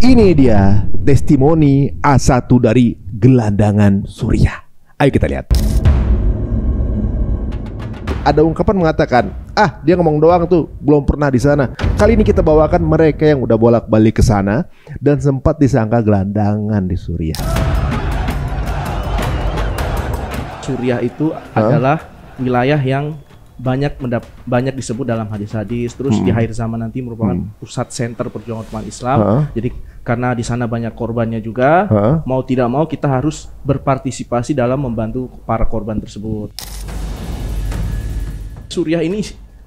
Ini dia testimoni A1 dari gelandangan Suriah. Ayo kita lihat. Ada ungkapan mengatakan, dia ngomong doang tuh, belum pernah di sana. Kali ini kita bawakan mereka yang udah bolak-balik ke sana dan sempat disangka gelandangan di Suriah. Suriah itu adalah wilayah yang banyak disebut dalam hadis-hadis. Terus di akhir zaman nanti merupakan pusat center perjuangan umat Islam. Jadi karena di sana banyak korbannya juga, mau tidak mau kita harus berpartisipasi dalam membantu para korban tersebut. Suriah ini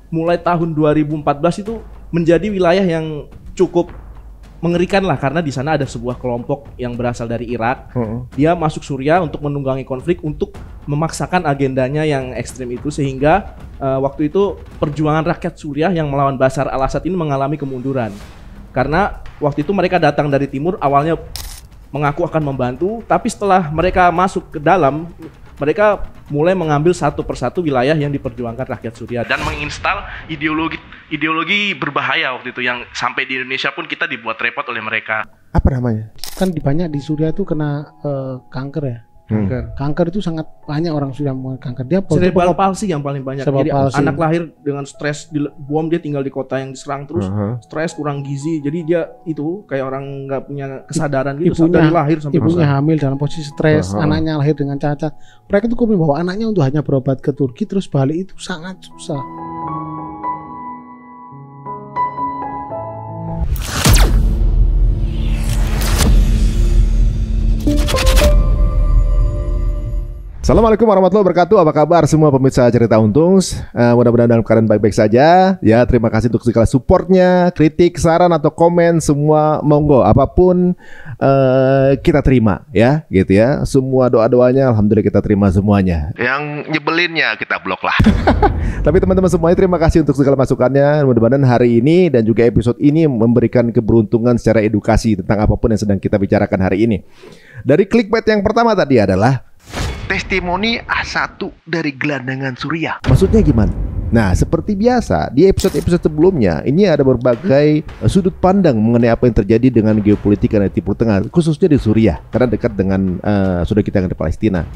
mulai tahun 2014 itu menjadi wilayah yang cukup mengerikan lah, karena di sana ada sebuah kelompok yang berasal dari Irak. Dia masuk Suriah untuk menunggangi konflik, untuk memaksakan agendanya yang ekstrim itu, sehingga waktu itu perjuangan rakyat Suriah yang melawan Bashar al-Assad ini mengalami kemunduran. Karena waktu itu mereka datang dari timur, awalnya mengaku akan membantu, tapi setelah mereka masuk ke dalam, mereka mulai mengambil satu persatu wilayah yang diperjuangkan rakyat Suriah dan menginstal ideologi berbahaya waktu itu, yang sampai di Indonesia pun kita dibuat repot oleh mereka. Apa namanya? Kan banyak di Suriah itu kena kanker ya. Kanker itu sangat banyak orang sudah mengalami kanker. Dia cerebral palsy yang paling banyak. Jadi palsy. Anak lahir dengan stres, bom, dia tinggal di kota yang diserang terus, stres, kurang gizi. Jadi dia itu kayak orang nggak punya kesadaran gitu dari lahir sampai ibunya hamil dalam posisi stres, anaknya lahir dengan cacat. Mereka itu komen bahwa anaknya untuk hanya berobat ke Turki terus balik itu sangat susah. Assalamualaikum warahmatullahi wabarakatuh. Apa kabar semua pemirsa Cerita Untungs? Mudah-mudahan dalam keadaan baik-baik saja. Ya, terima kasih untuk segala supportnya, kritik, saran atau komen, semua monggo, apapun kita terima ya, gitu ya. Semua doa-doanya alhamdulillah kita terima semuanya. Yang nyebelinnya kita blok lah. Tapi teman-teman semuanya, terima kasih untuk segala masukannya. Mudah-mudahan hari ini dan juga episode ini memberikan keberuntungan secara edukasi tentang apapun yang sedang kita bicarakan hari ini. Dari clickbait yang pertama tadi adalah testimoni A1 dari gelandangan Suriah. Maksudnya gimana? Nah, seperti biasa di episode-episode sebelumnya, ini ada berbagai sudut pandang mengenai apa yang terjadi dengan geopolitik di Timur Tengah, khususnya di Suriah, karena dekat dengan saudara kita yang di Palestina.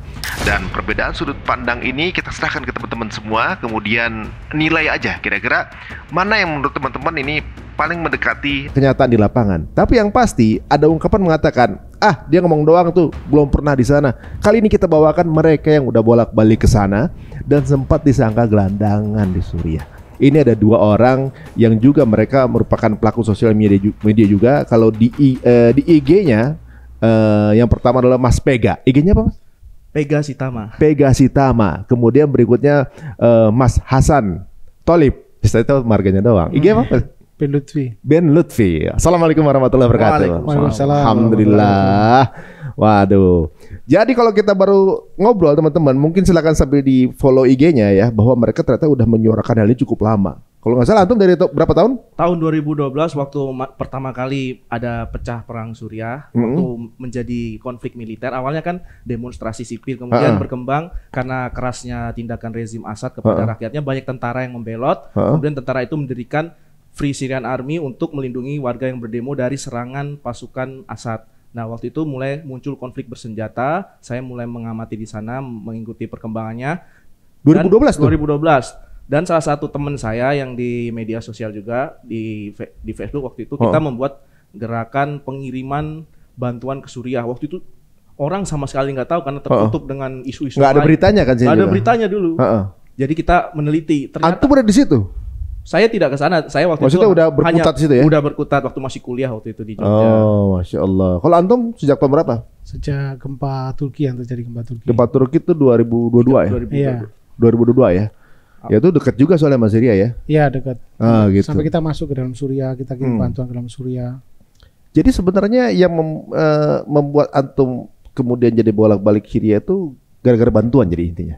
Dan perbedaan sudut pandang ini kita serahkan ke teman-teman semua, kemudian nilai aja kira-kira mana yang menurut teman-teman ini paling mendekati kenyataan di lapangan. Tapi yang pasti ada ungkapan mengatakan, dia ngomong doang tuh, belum pernah di sana. Kali ini kita bawakan mereka yang udah bolak-balik ke sana dan sempat disangka gelandangan di Suriah. Ini ada dua orang yang juga mereka merupakan pelaku sosial media juga. Kalau di IG-nya yang pertama adalah Mas Pega. IG-nya apa, Mas? Pega Sitama. Pega Sitama. Kemudian berikutnya Mas Hasan Tolib. Saya tahu marganya doang. IG apa, Mas? Ben Lutfi. Assalamualaikum warahmatullahi wabarakatuh. Waalaikumsalam. Alhamdulillah. Waduh. Jadi kalau kita baru ngobrol teman-teman, mungkin silakan sambil di follow IG-nya ya, bahwa mereka ternyata udah menyuarakan hal ini cukup lama. Kalau nggak salah antum dari berapa tahun? Tahun 2012 waktu pertama kali ada pecah perang Suriah, waktu menjadi konflik militer. Awalnya kan demonstrasi sipil, kemudian berkembang karena kerasnya tindakan rezim Assad kepada rakyatnya, banyak tentara yang membelot. Kemudian tentara itu mendirikan Free Syrian Army untuk melindungi warga yang berdemo dari serangan pasukan Assad. Nah, waktu itu mulai muncul konflik bersenjata. Saya mulai mengamati di sana, mengikuti perkembangannya. 2012 tuh? 2012. Dan salah satu teman saya yang di media sosial juga, di Facebook waktu itu, kita membuat gerakan pengiriman bantuan ke Suriah. Waktu itu orang sama sekali nggak tahu karena tertutup dengan isu-isu. Nggak ada beritanya kan? Nggak ada beritanya dulu. Jadi kita meneliti. Ternyata antum udah di situ? Saya tidak ke sana. Saya waktu Maksudnya itu udah berkutat di situ ya? Udah berkutat waktu masih kuliah waktu itu di Jogja. Oh, Masya Allah. Kalau antum sejak tahun berapa? Sejak gempa Turki, yang terjadi gempa Turki. Gempa Turki itu 2022 ya? 2022. Iya. 2022 ya? Ya itu dekat juga soalnya sama Syria ya? Iya, dekat. Gitu. Sampai kita masuk ke dalam Suriah, kita kirim bantuan ke dalam Suriah. Jadi sebenarnya yang membuat antum kemudian jadi bolak-balik Syria itu gara-gara bantuan jadi intinya?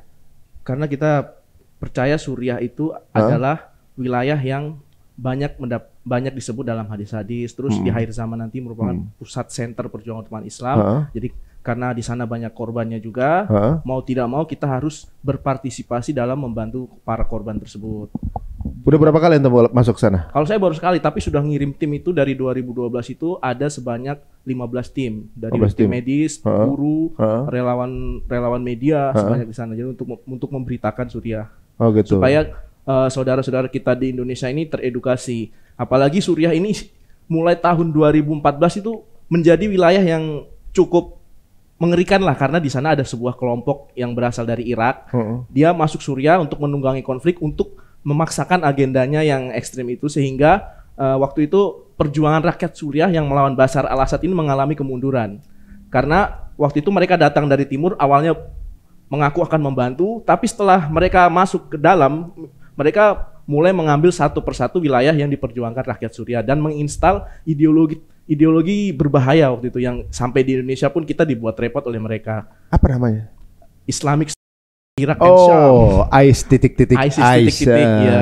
Karena kita percaya Suriah itu adalah wilayah yang banyak disebut dalam hadis-hadis. Terus di akhir zaman nanti merupakan pusat center perjuangan umat Islam. Jadi karena di sana banyak korbannya juga, mau tidak mau kita harus berpartisipasi dalam membantu para korban tersebut. Udah berapa kali ente masuk sana? Kalau saya baru sekali, tapi sudah ngirim tim itu dari 2012 itu ada sebanyak 15 tim dari tim medis, guru, relawan media sebanyak di sana. Jadi untuk memberitakan Suriah. Oh gitu. Supaya saudara-saudara kita di Indonesia ini teredukasi. Apalagi Suriah ini mulai tahun 2014 itu menjadi wilayah yang cukup mengerikan lah, karena di sana ada sebuah kelompok yang berasal dari Irak. Dia masuk Suriah untuk menunggangi konflik, untuk memaksakan agendanya yang ekstrim itu, sehingga waktu itu perjuangan rakyat Suriah yang melawan Bashar al-Assad ini mengalami kemunduran. Karena waktu itu mereka datang dari timur, awalnya mengaku akan membantu, tapi setelah mereka masuk ke dalam, mereka mulai mengambil satu persatu wilayah yang diperjuangkan rakyat Suriah dan menginstal ideologi berbahaya waktu itu, yang sampai di Indonesia pun kita dibuat repot oleh mereka. Apa namanya? Islamic Irak dan Syam. Oh, ICE titik-titik ICE. Ya.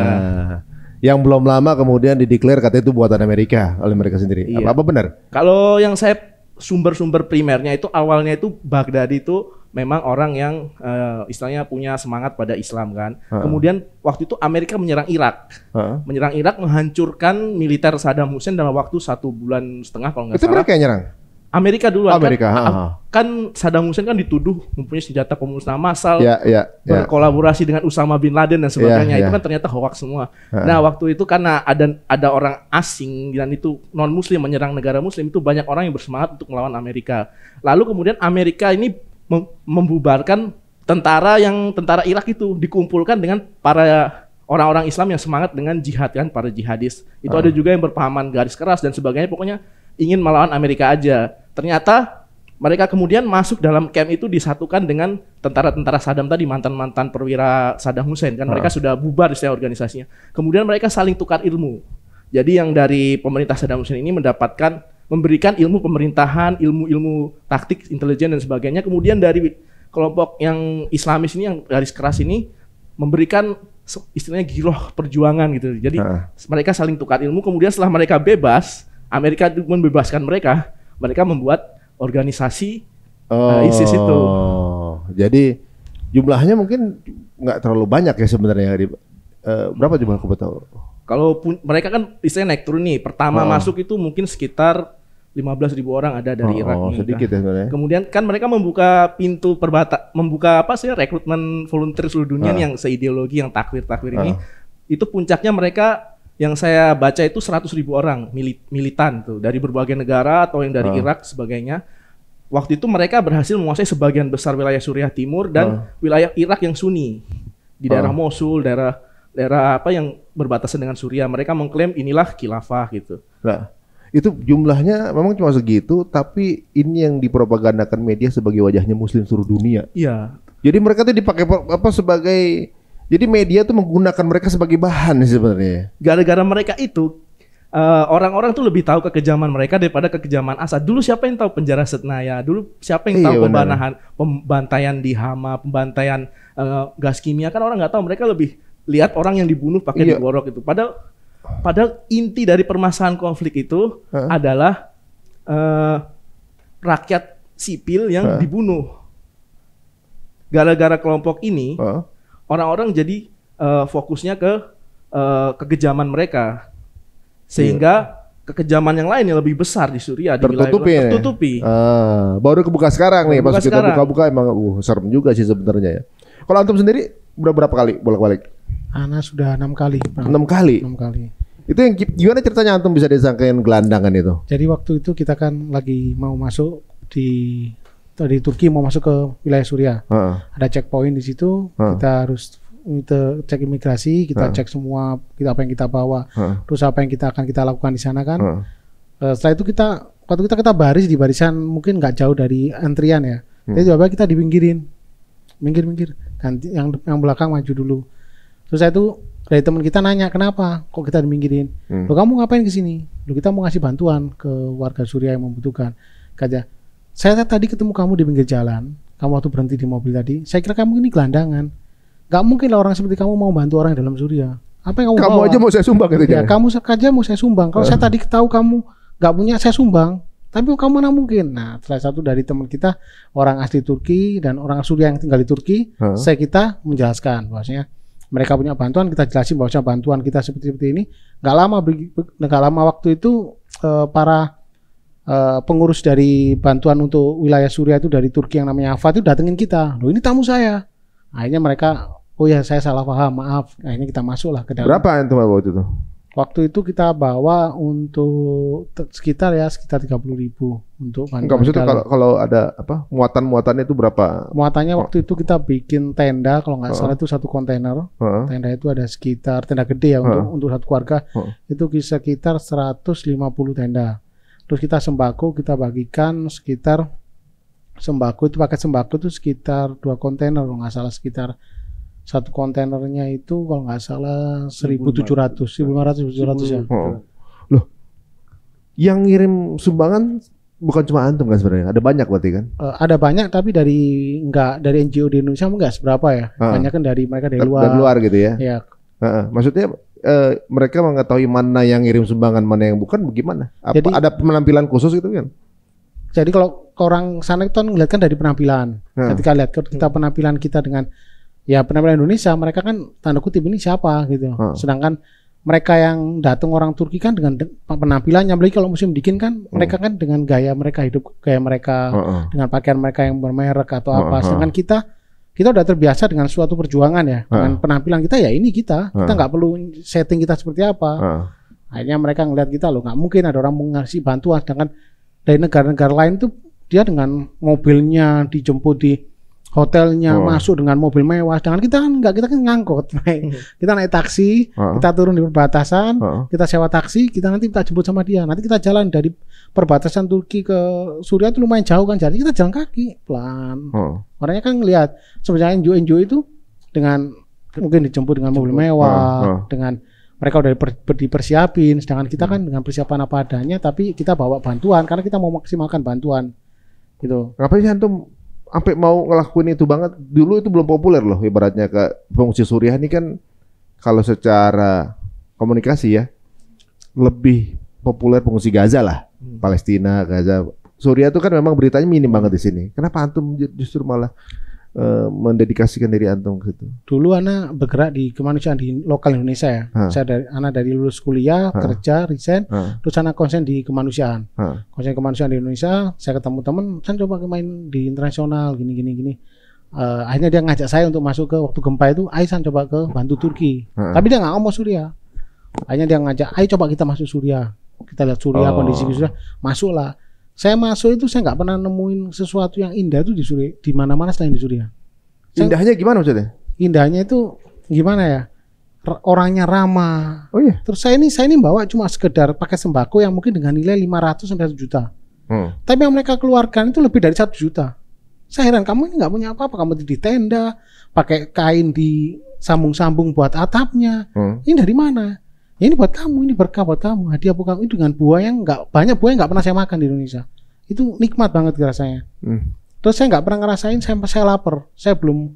Yang belum lama kemudian dideklar katanya itu buatan Amerika oleh mereka sendiri. Iya. Apa benar? Kalau yang saya sumber-sumber primernya itu awalnya itu Baghdadi itu memang orang yang istilahnya punya semangat pada Islam kan. Kemudian waktu itu Amerika menyerang Irak. Menyerang Irak, menghancurkan militer Saddam Hussein dalam waktu 1,5 bulan kalau nggak salah. Itu mereka yang nyerang? Amerika duluan. Amerika, kan Saddam Hussein kan dituduh mempunyai senjata pemusnah massal, ya. berkolaborasi dengan Usama bin Laden dan sebagainya. Itu kan ternyata hoax semua. Nah, waktu itu karena ada orang asing dan itu non muslim menyerang negara muslim, itu banyak orang yang bersemangat untuk melawan Amerika. Lalu kemudian Amerika ini membubarkan tentara Irak itu, dikumpulkan dengan para orang-orang Islam yang semangat dengan jihad kan, para jihadis. Itu ada juga yang berpahaman garis keras dan sebagainya, pokoknya ingin melawan Amerika aja. Ternyata mereka kemudian masuk dalam camp itu, disatukan dengan tentara-tentara Saddam tadi, mantan-mantan perwira Saddam Hussein kan. Mereka sudah bubar istilah organisasinya. Kemudian mereka saling tukar ilmu. Jadi yang dari pemerintah Saddam Hussein ini memberikan ilmu pemerintahan, ilmu taktik, intelijen dan sebagainya. Kemudian dari kelompok yang Islamis ini, yang garis keras ini, memberikan istilahnya giroh perjuangan gitu. Jadi mereka saling tukar ilmu. Kemudian setelah mereka bebas, Amerika membebaskan mereka membuat organisasi ISIS itu. Jadi jumlahnya mungkin nggak terlalu banyak ya sebenarnya. Berapa jumlah aku tahu? Kalau mereka kan istilahnya naik turun nih. Pertama masuk itu mungkin sekitar 15.000 orang ada dari Irak nih. Sedikit ya sebenarnya. Kemudian kan mereka membuka pintu membuka rekrutmen volunteer seluruh dunia yang seideologi, yang takwir ini. Itu puncaknya mereka yang saya baca itu 100.000 orang militan tuh dari berbagai negara atau yang dari Irak sebagainya. Waktu itu mereka berhasil menguasai sebagian besar wilayah Suriah Timur dan wilayah Irak yang Sunni di daerah Mosul, daerah apa yang berbatasan dengan Suriah. Mereka mengklaim inilah khilafah gitu. Nah, itu jumlahnya memang cuma segitu, tapi ini yang dipropagandakan media sebagai wajahnya Muslim seluruh dunia. Iya. Jadi mereka tuh dipakai sebagai, jadi media tuh menggunakan mereka sebagai bahan sebenarnya. Gara-gara mereka itu orang-orang tuh lebih tahu kekejaman mereka daripada kekejaman Assad. Dulu siapa yang tahu penjara Setnaya? Dulu siapa yang tahu pembantaian di Hama, pembantaian gas kimia? Kan orang nggak tahu. Mereka lebih lihat orang yang dibunuh pakai digorok itu. Padahal inti dari permasalahan konflik itu adalah rakyat sipil yang dibunuh. Gara-gara kelompok ini, orang-orang jadi fokusnya ke kekejaman mereka, sehingga kekejaman yang lain yang lebih besar di Suriah tertutupi. Baru kebuka sekarang nih, pas kita buka-buka emang serem juga sih sebenarnya ya. Kalau antum sendiri udah berapa kali bolak-balik? Ana sudah 6 kali. 6 kali. Itu yang gimana ceritanya antum bisa disangkain gelandangan itu? Jadi waktu itu kita kan lagi mau masuk di Turki, mau masuk ke wilayah Suriah. Ada checkpoint di situ, kita harus cek imigrasi, kita cek semua apa yang kita bawa, terus apa yang akan kita lakukan di sana kan. Setelah itu kita baris di barisan mungkin nggak jauh dari antrian ya. Jadi tiba-tiba kita dipinggirin, minggir, ganti yang belakang maju dulu. Terus saya itu dari teman kita nanya, kenapa kok kita diminggirin? Loh, kamu ngapain ke sini? Loh, kita mau ngasih bantuan ke warga Suriah yang membutuhkan. Kata, saya tadi ketemu kamu di pinggir jalan, kamu waktu berhenti di mobil tadi, saya kira kamu ini gelandangan. Gak mungkin lah orang seperti kamu mau bantu orang dalam Suriah. Apa yang kamu bawa? Aja mau saya sumbang gitu ya? Kamu saja mau saya sumbang. Kalau saya tadi tahu kamu nggak punya, saya sumbang. Tapi kamu mana mungkin? Nah, salah satu dari teman kita orang asli Turki dan orang Suriah yang tinggal di Turki, kita menjelaskan bahwasanya mereka punya bantuan, kita jelasin bahwasanya bantuan kita seperti ini. Nggak lama waktu itu para pengurus dari bantuan untuk wilayah Suriah itu dari Turki yang namanya Afat itu datengin kita. Loh, ini tamu saya. Akhirnya mereka, oh ya saya salah paham, maaf. Akhirnya kita masuklah ke dalam. Berapa yang bawa waktu itu? Waktu itu kita bawa untuk sekitar 30.000 untuk bantuan. Enggak, maksudnya kalau ada apa muatannya itu berapa? Muatannya waktu itu kita bikin tenda, kalau nggak salah itu satu kontainer. Tenda itu ada sekitar tenda gede ya untuk satu keluarga. Itu sekitar 150 tenda. Terus kita sembako kita bagikan sekitar paket sembako itu sekitar 2 kontainer kalau nggak salah, sekitar satu kontainernya itu kalau nggak salah 1.500 ya. Loh, yang ngirim sumbangan bukan cuma antum kan sebenarnya, ada banyak berarti kan? Ada banyak, tapi dari NGO di Indonesia nggak seberapa ya. Banyak kan dari mereka dari luar. Dari luar gitu ya? Ya. Maksudnya mereka mengetahui mana yang ngirim sumbangan, mana yang bukan, bagaimana? Apa jadi, ada penampilan khusus gitu kan? Jadi kalau orang sana itu ngeliat kan dari penampilan. Ketika lihat kita penampilan kita dengan penampilan Indonesia, mereka kan tanda kutip ini siapa gitu. Sedangkan mereka yang datang orang Turki kan dengan penampilannya, apalagi kalau musim dingin kan mereka kan dengan gaya mereka hidup, gaya mereka dengan pakaian mereka yang bermerek atau apa. Sedangkan kita udah terbiasa dengan suatu perjuangan ya, dengan penampilan kita ya ini kita nggak perlu setting kita seperti apa. Akhirnya mereka ngeliat kita, loh nggak mungkin ada orang mau ngasih bantuan, sedangkan dari negara-negara lain tuh dia dengan mobilnya dijemput di hotelnya, masuk dengan mobil mewah. Sedangkan kita kan enggak, kita kan ngangkut. Kita naik taksi, kita turun di perbatasan, kita sewa taksi, kita nanti kita jemput sama dia. Nanti kita jalan dari perbatasan Turki ke Suriah itu lumayan jauh kan, jadi kita jalan kaki pelan. Orangnya kan ngelihat sebenarnya NGO itu dengan mungkin dijemput dengan mobil mewah, dengan mereka udah dipersiapin, sedangkan kita kan dengan persiapan apa adanya, tapi kita bawa bantuan karena kita mau maksimalkan bantuan gitu. Ngapain sih antum sampai mau ngelakuin itu banget? Dulu itu belum populer loh, ibaratnya ke pengungsi Suriah ini kan kalau secara komunikasi ya lebih populer pengungsi Gaza lah, Palestina, Gaza. Suriah itu kan memang beritanya minim banget di sini. Kenapa antum justru malah mendedikasikan diri antum ke situ? Dulu anak bergerak di kemanusiaan di lokal Indonesia ya. Saya dari lulus kuliah, kerja, resign, terus anak konsen di kemanusiaan. Konsen kemanusiaan di Indonesia, saya ketemu teman, saya coba main di internasional gini. Akhirnya dia ngajak saya untuk masuk ke waktu gempa itu, ayo saya coba ke bantu Turki. Tapi dia nggak ngomong Suriah. Akhirnya dia ngajak, ayo coba kita masuk Suriah. Kita lihat Suriah, kondisi Suriah, masuklah. Saya masuk itu saya nggak pernah nemuin sesuatu yang indah itu di Suriah, di mana-mana selain di Suriah. Indahnya gimana maksudnya? Indahnya itu gimana ya? Orangnya ramah. Oh iya. Terus saya ini bawa cuma sekedar pakai sembako yang mungkin dengan nilai 500 sampai 1 juta. Tapi yang mereka keluarkan itu lebih dari 1 juta. Saya heran, kamu ini nggak punya apa-apa, kamu di tenda, pakai kain di sambung-sambung buat atapnya. Ini dari mana? Ya ini buat kamu, ini berkah buat kamu, hadiah buat kamu. Itu dengan buah yang banyak buah yang nggak pernah saya makan di Indonesia. Itu nikmat banget rasanya. Terus saya nggak pernah ngerasain saya lapar. Saya belum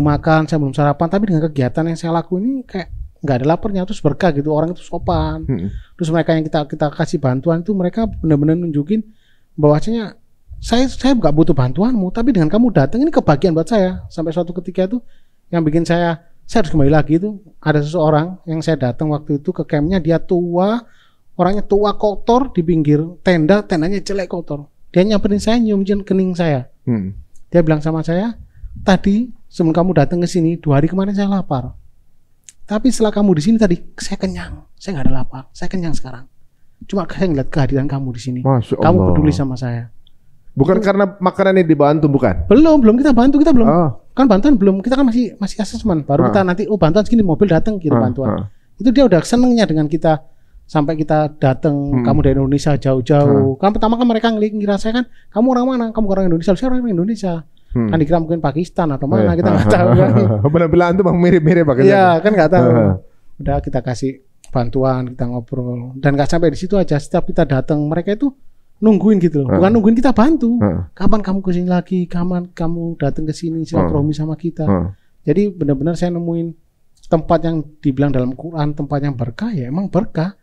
makan, saya belum sarapan. Tapi dengan kegiatan yang saya lakuin ini kayak nggak ada laparnya, terus berkah gitu. Orang itu sopan. Terus mereka yang kita kasih bantuan itu mereka benar-benar nunjukin bahwasanya saya nggak butuh bantuanmu, tapi dengan kamu datang ini kebahagiaan buat saya. Sampai suatu ketika itu yang bikin saya harus kembali lagi itu ada seseorang yang saya datang waktu itu ke campnya, dia tua, orangnya tua, kotor di pinggir tendanya jelek kotor. Dia nyamperin saya, nyium kening saya. Dia bilang sama saya, tadi sebelum kamu datang ke sini 2 hari kemarin saya lapar, tapi setelah kamu di sini tadi saya kenyang, saya nggak ada lapar, saya kenyang sekarang. Cuma saya ngeliat kehadiran kamu di sini, kamu peduli sama saya. Bukan karena makanannya dibantu, bukan? Belum kita bantu, kita belum. Kan bantuan belum, kita kan masih asesmen. Baru kita nanti, bantuan segini, mobil datang kirim bantuan. Itu dia udah senengnya dengan kita sampai kita datang. Kamu dari Indonesia jauh-jauh. Kan pertama kan mereka ngira saya kan, kamu orang mana? Kamu orang Indonesia. Saya orang Indonesia. Kan dikira mungkin Pakistan atau mana, kita nggak tahu kan. Penampilan itu bang mirip-mirip pakai. Iya kan nggak tahu. Udah kita kasih bantuan, kita ngobrol, dan nggak sampai di situ aja. Setiap kita datang mereka itu nungguin gitu loh, bukan nungguin kita bantu. Kapan kamu kesini lagi? Kapan kamu datang ke sini silaturahmi sama kita? Jadi benar-benar saya nemuin tempat yang dibilang dalam Quran tempat yang berkah ya emang berkah.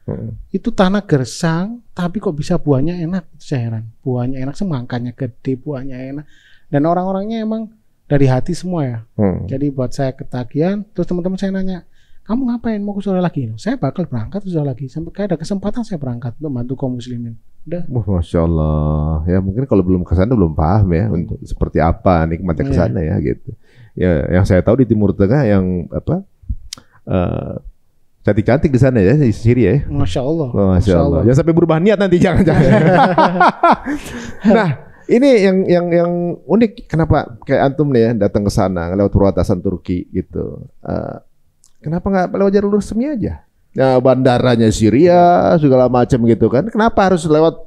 Itu tanah gersang tapi kok bisa buahnya enak, itu saya heran. Buahnya enak, semangkanya gede, buahnya enak, dan orang-orangnya emang dari hati semua ya. Jadi buat saya ketagihan. Terus teman-teman saya nanya, kamu ngapain mau ke Suriah lagi? Saya bakal berangkat ke Suriah lagi, sampai kayak ada kesempatan saya berangkat untuk bantu kaum muslimin. Udah. Masya Allah. Ya mungkin kalau belum ke sana belum paham ya untuk seperti apa nikmatnya ke sana ya gitu. Ya yang saya tahu di Timur Tengah yang apa cantik-cantik di sana ya, di Syria ya. Masya Allah. Oh, Masya Allah. Jangan sampai berubah niat nanti, jangan-jangan. Nah, ini yang unik, kenapa kayak antum nih ya datang ke sana lewat perbatasan Turki gitu. Kenapa nggak lewat jalur resmi aja? Nah, bandaranya Syria segala macam gitu kan. Kenapa harus lewat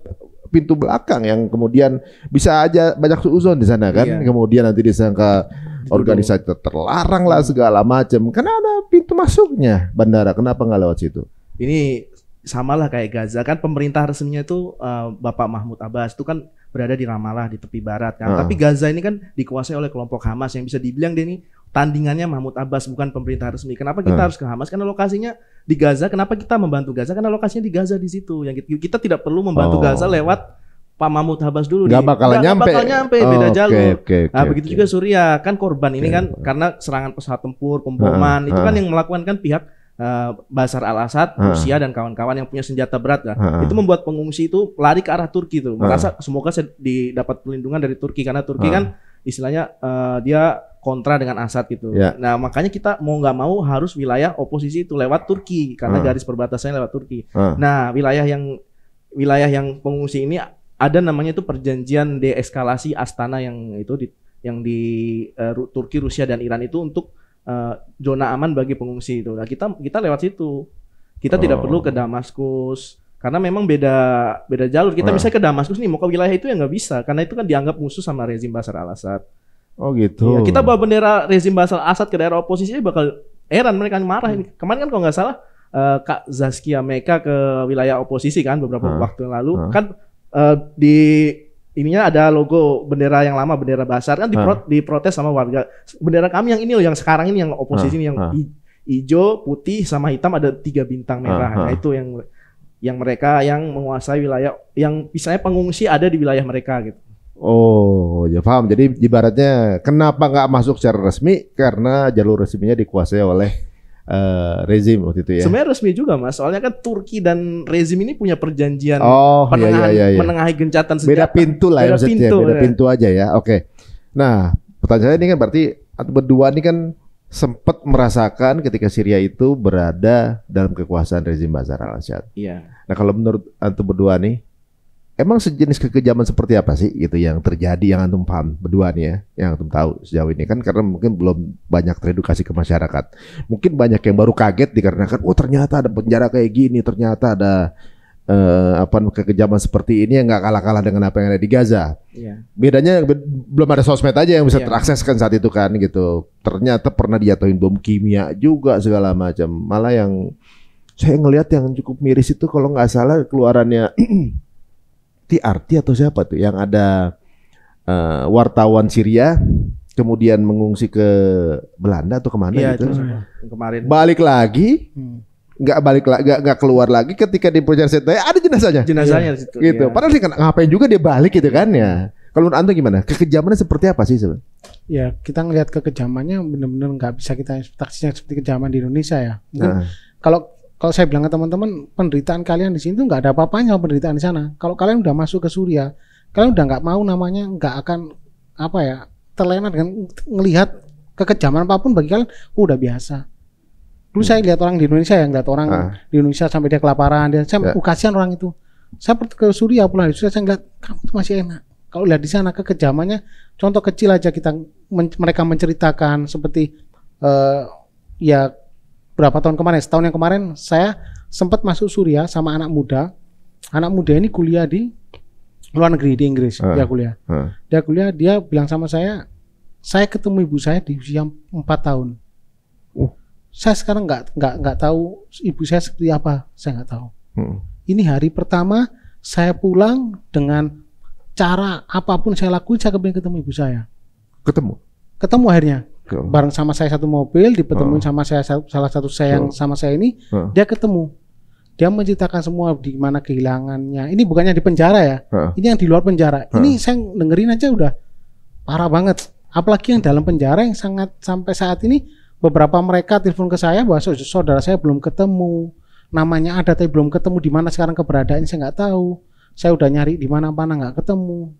pintu belakang yang kemudian bisa aja banyak suuzon di sana kan? Kemudian nanti disangka organisasi terlarang lah segala macam. Karena ada pintu masuknya bandara. Kenapa nggak lewat situ? Ini samalah kayak Gaza kan, pemerintah resminya itu Bapak Mahmud Abbas itu kan berada di Ramallah di tepi barat kan. Tapi Gaza ini kan dikuasai oleh kelompok Hamas yang bisa dibilang dia ini tandingannya Mahmud Abbas, bukan pemerintah resmi. Kenapa kita harus ke Hamas? Karena lokasinya di Gaza. Kenapa kita membantu Gaza? Karena lokasinya di Gaza di situ. Yang kita tidak perlu membantu Gaza lewat Pak Mahmud Abbas dulu. Gak bakal nyampe. Beda jalur. Nah, begitu juga Suriah kan, korban ini kan karena serangan pesawat tempur, pemboman itu kan yang melakukan kan pihak Bashar al-Assad, Rusia dan kawan-kawan yang punya senjata berat kan. Itu membuat pengungsi itu lari ke arah Turki tuh. Merasa semoga saya didapat perlindungan dari Turki, karena Turki kan istilahnya dia kontra dengan Assad gitu. Nah, makanya kita mau nggak mau harus wilayah oposisi itu lewat Turki karena garis perbatasannya lewat Turki. Nah, wilayah yang pengungsi ini ada namanya itu perjanjian deeskalasi Astana yang itu di Turki, Rusia dan Iran itu untuk zona aman bagi pengungsi itu. Nah, kita lewat situ. Kita tidak perlu ke Damaskus karena memang beda jalur. Kita misalnya ke Damaskus nih mau ke wilayah itu ya nggak bisa karena itu kan dianggap musuh sama rezim Bashar al-Assad. Oh gitu. Ya, kita bawa bendera rezim Bashar al-Assad ke daerah oposisi bakal heran, mereka marah ini. Kemarin kan kalau nggak salah Kak Zaskia Meka ke wilayah oposisi kan beberapa waktu yang lalu kan di ininya ada logo bendera yang lama, bendera Bashar kan diprotes sama warga. Bendera kami yang ini loh, yang sekarang ini yang oposisi ini yang hijau, putih sama hitam ada 3 bintang merah. Nah, itu yang mereka yang menguasai wilayah yang misalnya pengungsi ada di wilayah mereka gitu. Oh, ya paham. Jadi ibaratnya kenapa nggak masuk secara resmi? Karena jalur resminya dikuasai oleh rezim waktu itu ya. Sebenarnya resmi juga Mas, soalnya kan Turki dan rezim ini punya perjanjian menengahi gencatan senjata. Beda pintu lah ya maksudnya, beda pintu aja ya. Oke. Nah, pertanyaan saya ini kan berarti berdua ini kan sempat merasakan ketika Syria itu berada dalam kekuasaan rezim Bashar al-Assad. Iya. Nah, kalau menurut antum berdua nih, emang sejenis kekejaman seperti apa sih gitu yang terjadi yang antum paham berdua nih ya, yang antum tahu sejauh ini kan, karena mungkin belum banyak teredukasi ke masyarakat. Mungkin banyak yang baru kaget dikarenakan ternyata ada penjara kayak gini, ternyata ada kekejaman seperti ini yang nggak kalah-kalah dengan apa yang ada di Gaza. Iya. Bedanya belum ada sosmed aja yang bisa terakseskan saat itu kan gitu. Ternyata pernah dijatuhin bom kimia juga segala macam. Malah yang saya ngelihat yang cukup miris itu kalau nggak salah keluarannya TRT atau siapa tuh yang ada wartawan Syria kemudian mengungsi ke Belanda atau kemana gitu. Kemarin balik lagi nggak keluar lagi, ketika di penjara ada jenazahnya di situ gitu. Padahal sih ngapain juga dia balik gitu kan ya. Kalau menurut Antum gimana? Kekejamannya seperti apa sih sebenarnya? Ya, kita ngelihat kekejamannya benar-benar nggak bisa kita ekspektasinya seperti kejaman di Indonesia ya. Mungkin kalau saya bilang ke teman-teman, penderitaan kalian di sini tuh nggak ada apa-apanya penderitaan di sana. Kalau kalian udah masuk ke Suriah, kalian udah nggak mau namanya nggak akan terlena dengan ngelihat kekejaman apapun bagi kalian udah biasa. Dulu saya lihat orang di Indonesia yang lihat orang di Indonesia sampai dia kelaparan, kasihan orang itu. Saya ke Suriah pulang di Suriah, saya ngeliat kamu itu masih enak. Kalau lihat di sana kekejamannya, contoh kecil aja mereka menceritakan seperti ya berapa tahun kemarin, setahun yang kemarin saya sempat masuk Suriah sama anak muda. Anak muda ini kuliah di luar negeri di Inggris, dia kuliah. Dia bilang sama saya ketemu ibu saya di usia 4 tahun. Saya sekarang nggak tahu ibu saya seperti apa, saya nggak tahu. Ini hari pertama saya pulang dengan cara apapun saya lakuin, saya ketemu ibu saya. Ketemu akhirnya. bareng sama saya satu mobil, dipertemuin sama saya salah satu saya yang sama saya ini, dia ketemu. Dia menceritakan semua di mana kehilangannya. Ini bukannya di penjara ya. Ini yang di luar penjara. Ini saya dengerin aja udah parah banget. Apalagi yang dalam penjara yang sangat sampai saat ini beberapa mereka telepon ke saya bahwa saudara saya belum ketemu. Namanya ada tapi belum ketemu, di mana sekarang keberadaannya saya nggak tahu. Saya udah nyari di mana-mana nggak ketemu.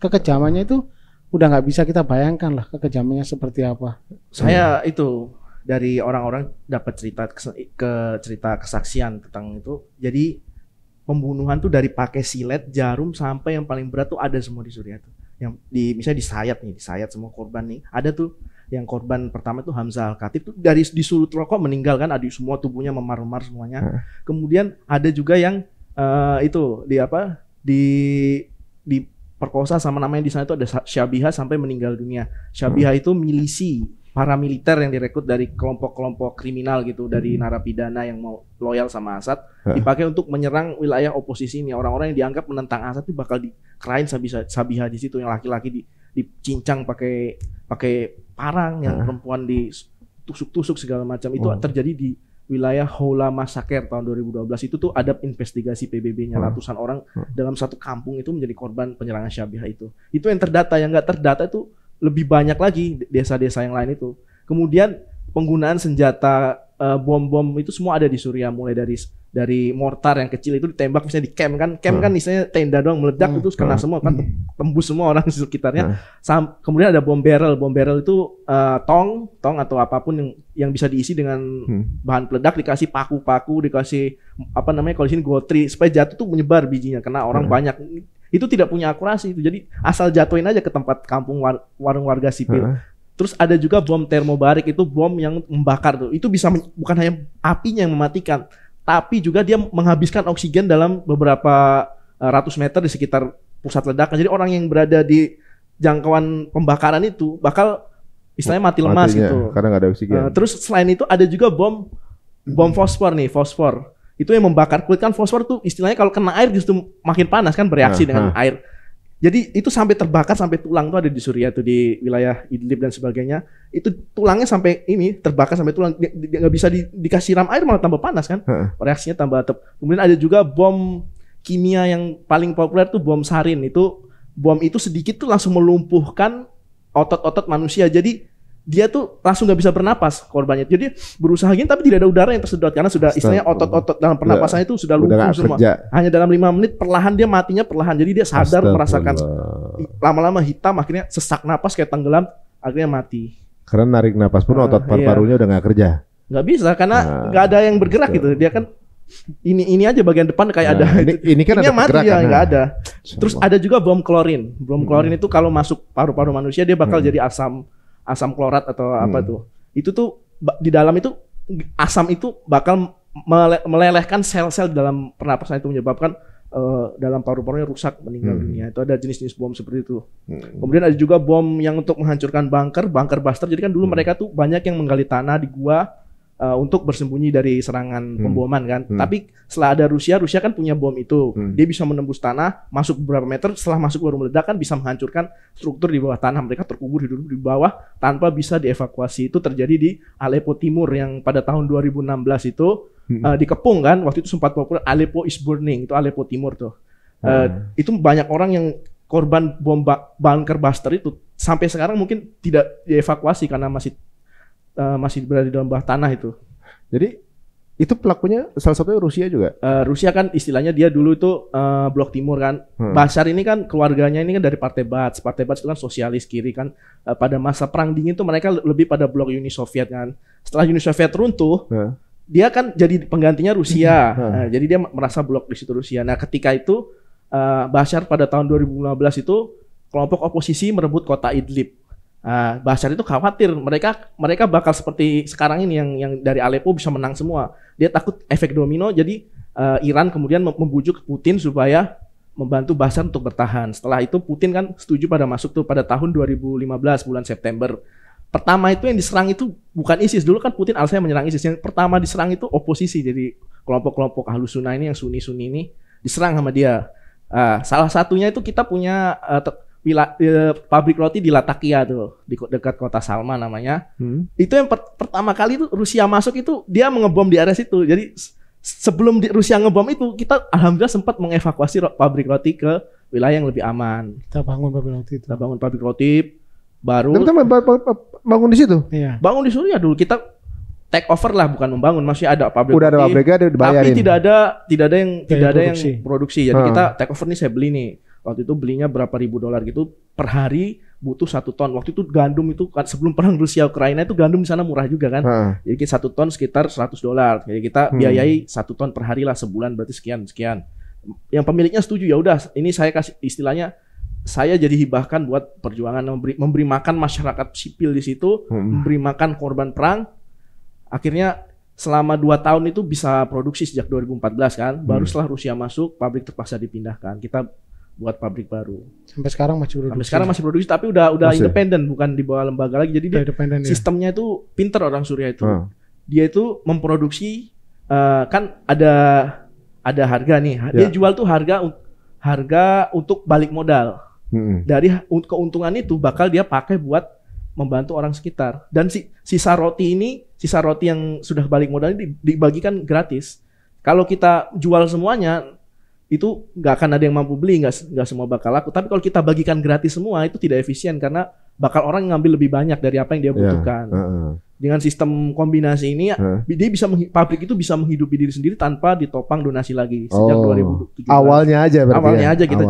Kekejamannya itu udah nggak bisa kita bayangkan lah kekejamannya seperti apa. Saya itu dari orang-orang dapat cerita kesaksian tentang itu. Jadi pembunuhan tuh dari pakai silet, jarum sampai yang paling berat tuh ada semua di Suriah tuh. Yang misalnya di sayat semua korban nih. Ada tuh yang korban pertama tuh Hamzah Al-Khatib tuh dari disuruh rokok meninggal kan, ada semua tubuhnya memar-memar semuanya. Kemudian ada juga yang itu diperkosa sama namanya di sana itu ada Syabiha sampai meninggal dunia. Syabiha itu milisi paramiliter yang direkrut dari kelompok-kelompok kriminal gitu, dari narapidana yang mau loyal sama Assad, dipakai untuk menyerang wilayah oposisi ini. Orang-orang yang dianggap menentang Assad itu bakal dikerain Syabiha di situ, yang laki-laki dicincang pakai parang, yang perempuan ditusuk-tusuk segala macam. Itu terjadi di wilayah Houla Massacre tahun 2012. Itu tuh ada investigasi PBB-nya, ratusan orang dalam satu kampung itu menjadi korban penyerangan Syabiha itu. Itu yang terdata, yang nggak terdata itu lebih banyak lagi desa-desa yang lain itu. Kemudian penggunaan senjata bom-bom itu semua ada di Suriah, mulai dari mortar yang kecil itu ditembak misalnya di camp kan misalnya tenda doang meledak itu kena semua kan, tembus semua orang di sekitarnya. Kemudian ada bom barrel itu tong atau apapun yang bisa diisi dengan bahan peledak, dikasih paku-paku, dikasih kalau di sini gotri supaya jatuh tuh menyebar bijinya, kena orang banyak. Itu tidak punya akurasi itu, jadi asal jatuhin aja ke tempat kampung warung warga sipil. Terus ada juga bom termobarik, itu bom yang membakar tuh. Itu bisa bukan hanya apinya yang mematikan, tapi juga dia menghabiskan oksigen dalam beberapa ratus meter di sekitar pusat ledakan. Jadi orang yang berada di jangkauan pembakaran itu bakal istilahnya mati lemas gitu. Karena nggak ada oksigen. Terus selain itu ada juga bom fosfor. Itu yang membakar kulit kan, fosfor tuh istilahnya kalau kena air justru makin panas kan, bereaksi dengan air. Jadi itu sampai terbakar sampai tulang tuh ada di Suriah tuh, di wilayah Idlib dan sebagainya. Itu tulangnya sampai ini terbakar sampai tulang, nggak bisa dikasih siram air malah tambah panas kan. Reaksinya tambah Kemudian ada juga bom kimia yang paling populer tuh bom sarin. Itu bom itu sedikit tuh langsung melumpuhkan otot-otot manusia. Jadi dia tuh langsung nggak bisa bernapas korbannya. Jadi berusaha gini tapi tidak ada udara yang tersedot karena sudah istilahnya otot-otot dalam pernapasannya itu sudah lumpuh semua. Hanya dalam 5 menit perlahan dia matinya perlahan. Jadi dia sadar merasakan lama-lama hitam, akhirnya sesak napas kayak tenggelam, akhirnya mati. Karena narik napas pun otot paru-parunya udah nggak kerja. Nggak bisa karena nggak ada yang bergerak gitu. Dia kan ini aja bagian depan kayak ada. Ini kan ada mati dia nggak ada. Terus ada juga bom klorin. Bom klorin itu kalau masuk paru-paru manusia dia bakal jadi asam klorat atau apa tuh. Itu tuh di dalam itu asam itu bakal melelehkan sel-sel dalam pernapasan, itu menyebabkan dalam paru-parunya rusak, meninggal dunia. Itu ada jenis-jenis bom seperti itu. Kemudian ada juga bom yang untuk menghancurkan bunker buster. Jadi kan dulu mereka tuh banyak yang menggali tanah di gua untuk bersembunyi dari serangan pemboman kan. Tapi setelah ada Rusia kan punya bom itu. Dia bisa menembus tanah, masuk beberapa meter, setelah masuk baru meledak kan bisa menghancurkan struktur di bawah tanah. Mereka terkubur hidup di bawah tanpa bisa dievakuasi. Itu terjadi di Aleppo Timur yang pada tahun 2016 itu dikepung kan. Waktu itu sempat populer, Aleppo is burning. Itu Aleppo Timur tuh. Itu banyak orang yang korban bom bunker buster itu sampai sekarang mungkin tidak dievakuasi karena masih berada di dalam bawah tanah itu. Jadi itu pelakunya salah satunya Rusia juga. Rusia kan istilahnya dia dulu itu blok timur kan. Bashar ini kan keluarganya ini kan dari Partai Baath. Partai Baath itu kan sosialis kiri kan. Pada masa perang dingin itu mereka lebih pada blok Uni Soviet kan. Setelah Uni Soviet runtuh, dia kan jadi penggantinya Rusia. Jadi dia merasa blok di situ Rusia. Nah, ketika itu Bashar pada tahun 2015 itu kelompok oposisi merebut kota Idlib. Bashar itu khawatir mereka bakal seperti sekarang ini yang dari Aleppo bisa menang semua. Dia takut efek domino, jadi Iran kemudian membujuk Putin supaya membantu Bashar untuk bertahan. Setelah itu Putin kan setuju pada masuk tuh pada tahun 2015 bulan September. Pertama itu yang diserang itu bukan ISIS. Dulu kan Putin alasannya menyerang ISIS. Yang pertama diserang itu oposisi, jadi kelompok-kelompok Ahlus Sunnah ini yang Sunni-Sunni ini diserang sama dia. Salah satunya itu kita punya pabrik roti di Latakia tuh, di dekat kota Salma namanya. Itu yang pertama kali itu Rusia masuk itu dia mengebom di area situ. Jadi sebelum Rusia ngebom itu kita alhamdulillah sempat mengevakuasi pabrik roti ke wilayah yang lebih aman. Kita bangun pabrik roti itu. Kita bangun pabrik roti baru. Kita bangun di situ. Iya. Bangun di Suriah dulu kita take over lah, bukan membangun, masih ada pabrik udah roti. Ada pabriknya, dibayarin. Tapi tidak ada yang produksi. Jadi kita take over nih, saya beli nih. Waktu itu belinya berapa ribu dolar gitu per hari, butuh 1 ton. Waktu itu gandum itu kan sebelum perang Rusia Ukraina itu gandum di sana murah juga kan. Jadi 1 ton sekitar $100. Jadi kita biayai 1 ton per hari lah, sebulan berarti sekian. Yang pemiliknya setuju, ya udah ini saya kasih, istilahnya saya jadi hibahkan buat perjuangan memberi makan masyarakat sipil di situ, memberi makan korban perang. Akhirnya selama 2 tahun itu bisa produksi sejak 2014 kan. Baru setelah Rusia masuk, pabrik terpaksa dipindahkan. Kita buat pabrik baru. Sampai sekarang masih produksi. Sampai sekarang masih produksi, tapi udah independen, bukan di bawah lembaga lagi. Jadi dia sistemnya itu pinter orang Suriah itu. Dia itu memproduksi kan ada harga nih. Dia jual tuh harga untuk balik modal. Dari keuntungan itu bakal dia pakai buat membantu orang sekitar. Dan sisa roti yang sudah balik modal ini dibagikan gratis. Kalau kita jual semuanya itu nggak akan ada yang mampu beli, nggak semua bakal laku. Tapi kalau kita bagikan gratis semua itu tidak efisien karena bakal orang ngambil lebih banyak dari apa yang dia butuhkan. Dengan sistem kombinasi ini, dia pabrik itu bisa menghidupi diri sendiri tanpa ditopang donasi lagi sejak 2017. Awalnya aja berarti. Awalnya aja kita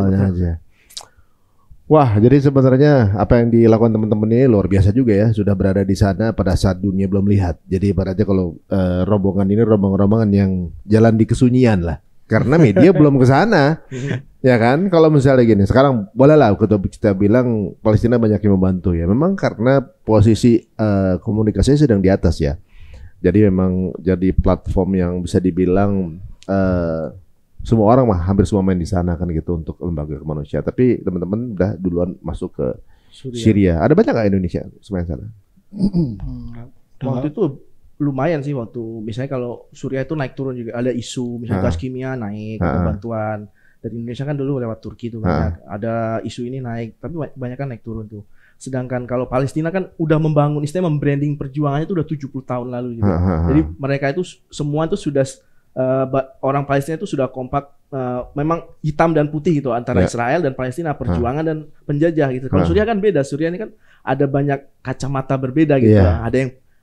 Wah, jadi sebenarnya apa yang dilakukan teman-teman ini luar biasa juga ya. Sudah berada di sana pada saat dunia belum lihat. Jadi ibaratnya kalau rombongan ini rombongan yang jalan di kesunyian lah. Karena media belum ke sana. Ya kan? Kalau misalnya gini, sekarang bolehlah kita bilang Palestina banyak yang membantu ya. Memang karena posisi komunikasinya sedang di atas ya. Jadi memang jadi platform yang bisa dibilang semua orang hampir semua main di sana kan gitu untuk lembaga kemanusiaan. Tapi teman-teman udah duluan masuk ke Syria. Ada banyak nggak Indonesia sebenarnya sana? Waktu itu lumayan sih, waktu misalnya kalau Suriah itu naik turun juga ada isu misalnya gas kimia naik bantuan dari Indonesia kan dulu lewat Turki tuh banyak ada isu ini naik, tapi banyak kan naik turun tuh. Sedangkan kalau Palestina kan udah membangun istilah membranding perjuangannya itu udah 70 tahun lalu gitu. Jadi mereka itu semua itu sudah orang Palestina itu sudah kompak, memang hitam dan putih gitu antara Israel dan Palestina, perjuangan dan penjajah gitu. Kalau Suriah kan beda, Suriah ini kan ada banyak kacamata berbeda gitu.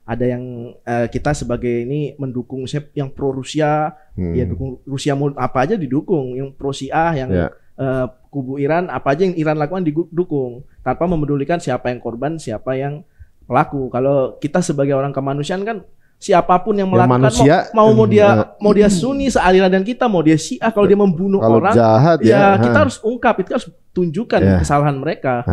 Ada yang kita sebagai ini mendukung yang pro Rusia, ya dukung Rusia mau apa aja didukung, yang pro Syiah, yang kubu Iran apa aja yang Iran lakukan didukung tanpa memedulikan siapa yang korban, siapa yang pelaku. Kalau kita sebagai orang kemanusiaan kan siapapun yang melakukan mau dia Sunni sealiran dan kita, mau dia Syiah, kalau dia membunuh orang jahat, kita harus ungkap, kita harus tunjukkan kesalahan mereka.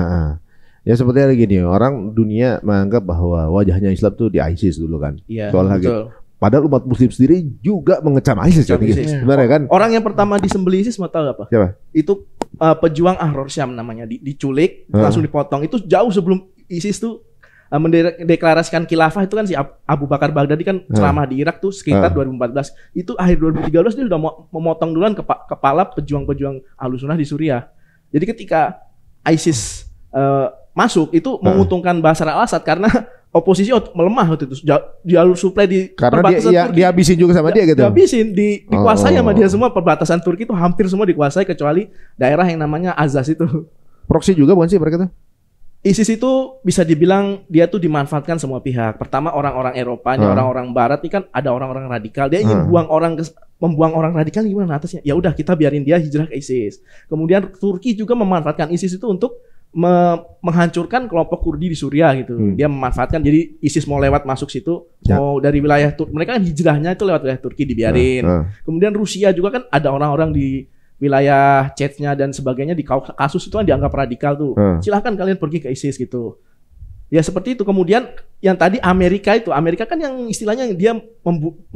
Ya seperti gini, orang dunia menganggap bahwa wajahnya Islam tuh di ISIS dulu kan. Soalnya gitu. Padahal umat Muslim sendiri juga mengecam ISIS. Sebenarnya kan. Orang yang pertama disembelih ISIS mau tahu apa? Siapa? Itu pejuang Ahrar Syam namanya, diculik langsung dipotong. Itu jauh sebelum ISIS tuh mendeklarasikan khilafah. Itu kan si Abu Bakar Baghdadi kan ceramah di Irak tuh sekitar 2014. Itu akhir 2013 dia udah memotong duluan kepala pejuang-pejuang Ahlus Sunnah di Suriah. Jadi ketika ISIS masuk itu menguntungkan Bashar al-Assad karena oposisi melemah waktu itu. Jalur suplai di karena dia dihabisin juga sama dia gitu. Dihabisin, dikuasai sama dia semua. Perbatasan Turki itu hampir semua dikuasai kecuali daerah yang namanya Azaz itu. Proksi juga bukan sih mereka tuh? ISIS itu bisa dibilang dia tuh dimanfaatkan semua pihak. Pertama orang-orang Eropa, orang-orang Barat ini kan ada orang-orang radikal. Dia ingin membuang orang radikal gimana atasnya? Ya udah kita biarin dia hijrah ke ISIS. Kemudian Turki juga memanfaatkan ISIS itu untuk menghancurkan kelompok Kurdi di Suriah gitu. Dia memanfaatkan, jadi ISIS mau lewat masuk situ, mau dari wilayah mereka kan hijrahnya itu lewat wilayah Turki dibiarin. Kemudian Rusia juga kan ada orang-orang di wilayah Chechnya dan sebagainya di kasus itu kan dianggap radikal tuh. Silahkan kalian pergi ke ISIS gitu. Ya seperti itu. Kemudian yang tadi Amerika kan yang istilahnya dia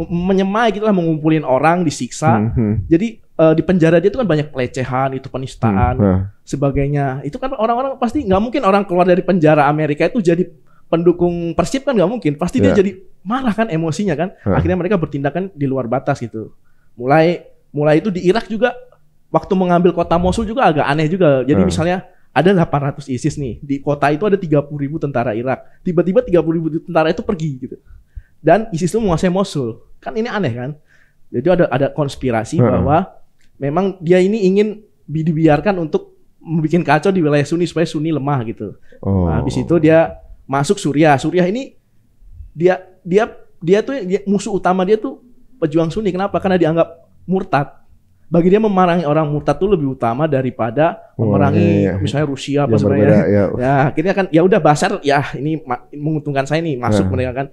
menyemai gitu lah, mengumpulin orang disiksa. Jadi di penjara dia itu kan banyak pelecehan, itu penistaan, sebagainya. Itu kan orang-orang pasti nggak mungkin orang keluar dari penjara Amerika itu jadi pendukung Persib kan nggak mungkin. Pasti dia jadi marah kan, emosinya kan. Akhirnya mereka bertindakan di luar batas gitu. Mulai itu di Irak juga waktu mengambil kota Mosul juga agak aneh juga. Jadi misalnya ada 800 ISIS nih. Di kota itu ada 30.000 tentara Irak. Tiba-tiba 30.000 tentara itu pergi gitu. Dan ISIS itu menguasai Mosul. Kan ini aneh kan? Jadi ada konspirasi bahwa memang dia ini ingin dibiarkan untuk membuat kacau di wilayah Sunni supaya Sunni lemah gitu. Nah, habis itu dia masuk Suriah. Suriah ini dia tuh musuh utama dia tuh pejuang Sunni. Kenapa? Karena dianggap murtad. Bagi dia memerangi orang murtad itu lebih utama daripada memerangi misalnya Rusia apa sebenarnya. Ya, akhirnya kan ya udah Bashar ya ini menguntungkan saya nih masuk mereka kan.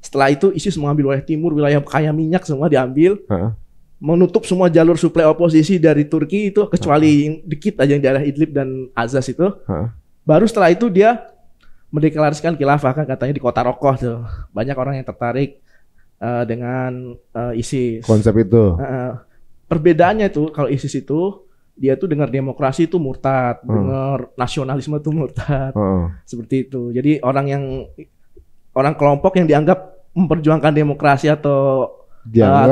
Setelah itu ISIS mengambil wilayah timur, wilayah kaya minyak semua diambil. Menutup semua jalur suplai oposisi dari Turki itu kecuali dikit aja yang daerah Idlib dan Azaz itu. Baru setelah itu dia mendeklarasikan khilafah kan katanya di kota Rokoh tuh. Banyak orang yang tertarik dengan ISIS. Konsep itu. Perbedaannya itu kalau ISIS itu dia tuh dengar demokrasi itu murtad, dengar nasionalisme itu murtad. Seperti itu. Jadi orang kelompok yang dianggap memperjuangkan demokrasi atau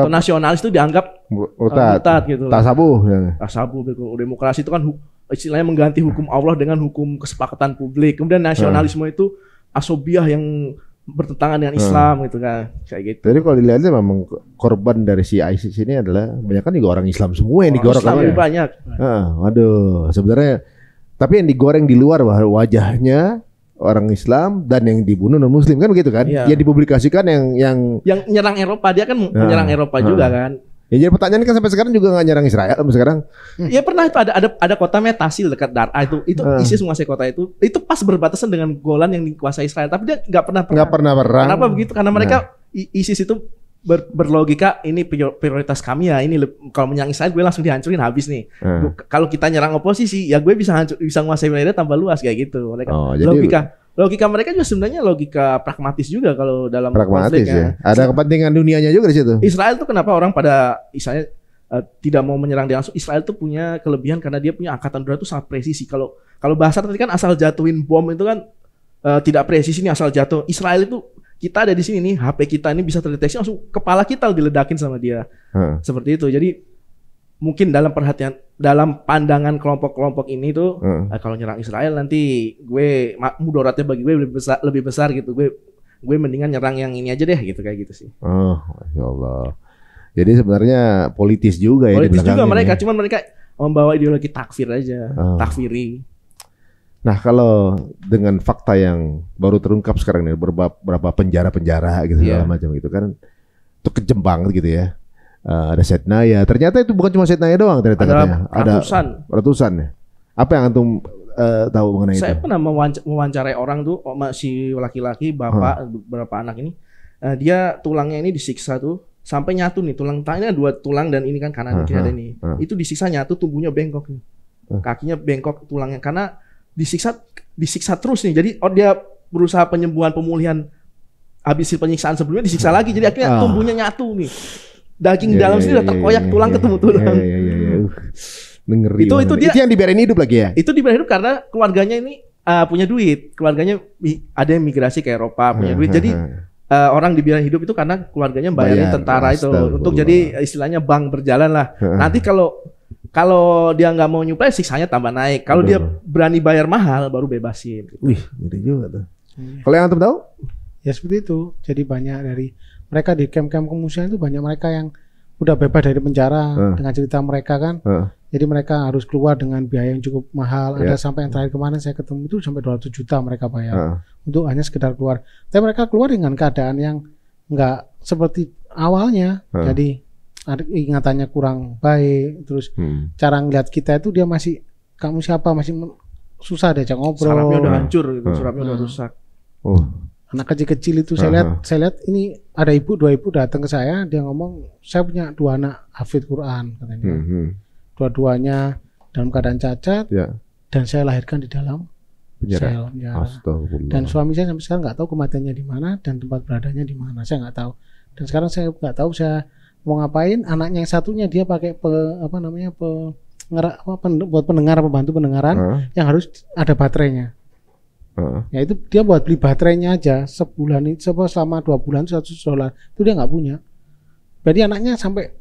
nasionalis itu dianggap murtad gitu. Tasabuh. Tasabuh gitu. Demokrasi itu kan istilahnya mengganti hukum Allah dengan hukum kesepakatan publik. Kemudian nasionalisme itu asobiah yang bertentangan dengan Islam gitu kan, kayak gitu. Jadi kalau dilihatnya memang korban dari si ISIS ini adalah banyak kan juga orang Islam semua yang digoreng. Islam lebih banyak. Waduh, sebenarnya tapi yang digoreng di luar wajahnya orang Islam dan yang dibunuh non Muslim kan begitu kan? Yang dipublikasikan yang nyerang Eropa, dia kan menyerang Eropa juga kan. Ya jadi pertanyaan kan sampai sekarang juga nggak nyerang Israel sampai sekarang. Ya pernah itu ada kota Metasil dekat Dar'a itu ISIS menguasai kota itu pas berbatasan dengan Golan yang dikuasai Israel, tapi dia nggak pernah perang. Kenapa begitu? Karena mereka ISIS itu berlogika ini prioritas kami ya, ini kalau menyerang Israel gue langsung dihancurin habis nih. Kalau kita nyerang oposisi ya gue bisa menguasai wilayah tambah luas kayak gitu. Mereka logika mereka juga sebenarnya logika pragmatis juga kalau dalam pragmatis ya. Ada kepentingan dunianya juga di situ. Israel tuh kenapa orang pada Israel tidak mau menyerang dia langsung? Israel tuh punya kelebihan karena dia punya angkatan udara tuh sangat presisi. Kalau Bashar tadi kan asal jatuhin bom itu kan tidak presisi nih, asal jatuh. Israel itu kita ada di sini nih, HP kita ini bisa terdeteksi langsung kepala kita diledakin sama dia. Seperti itu. Jadi mungkin dalam pandangan kelompok-kelompok ini tuh kalau nyerang Israel nanti mudaratnya bagi gue lebih besar gitu. Gue mendingan nyerang yang ini aja deh gitu, kayak gitu sih. Masya Allah. Jadi sebenarnya politis juga ya. Politis juga mereka, cuman mereka membawa ideologi takfir aja, takfiri. Nah kalau dengan fakta yang baru terungkap sekarang nih, berapa penjara gitu segala macam gitu kan, itu kejam banget gitu ya. Ada Setnaya, ternyata itu bukan cuma Setnaya doang ternyata katanya. Ada ratusan ya. Apa yang antum tahu mengenai itu? Saya pernah mewawancarai orang tuh, masih laki-laki, bapak, beberapa anak ini. Dia tulangnya ini disiksa tuh sampai nyatu nih, tulangnya 2 tulang dan ini kan kanan kiri ada ini. Itu disiksa nyatu, tubuhnya bengkok nih. Kakinya bengkok, tulangnya karena disiksa terus nih. Jadi dia berusaha pemulihan habis penyiksaan sebelumnya disiksa lagi. Jadi akhirnya tubuhnya nyatu nih. Daging dalam sini udah terkoyak, tulang ketemu tulang. Itu yang dibiarin hidup lagi ya? Itu dibiarin hidup karena keluarganya ini punya duit. Keluarganya ada yang migrasi ke Eropa, punya duit. Jadi orang dibiarin hidup itu karena keluarganya bayarin tentara itu untuk jadi istilahnya bank berjalan lah. Nanti kalau dia nggak mau nyuplai, siksanya tambah naik. Kalau dia berani bayar mahal, baru bebasin. Wih, ngeri juga tuh. Kalau yang antum tahu? Ya seperti itu. Jadi banyak dari mereka di camp-camp pengungsian itu banyak mereka yang udah bebas dari penjara dengan cerita mereka kan. Jadi mereka harus keluar dengan biaya yang cukup mahal. Ada sampai yang terakhir kemarin saya ketemu itu sampai 200 juta mereka bayar untuk hanya sekedar keluar. Tapi mereka keluar dengan keadaan yang nggak seperti awalnya. Jadi ingatannya kurang baik. Terus cara ngeliat kita itu dia masih, kamu siapa, masih susah diajak ngobrol. Sarafnya udah hancur gitu, sarafnya udah rusak. Anak kecil-kecil itu saya lihat ini ada 2 ibu datang ke saya, dia ngomong saya punya 2 anak hafid Quran katanya. Dua-duanya dalam keadaan cacat dan saya lahirkan di dalam sel penjara. Dan suami saya sampai sekarang nggak tahu kematiannya di mana dan tempat beradanya di mana, saya nggak tahu. Dan sekarang saya nggak tahu saya mau ngapain. Anaknya yang satunya dia pakai buat pendengar, pembantu pendengaran yang harus ada baterainya. Ya itu dia buat beli baterainya aja sebulan itu selama 2 bulan $100 itu dia nggak punya. Jadi anaknya sampai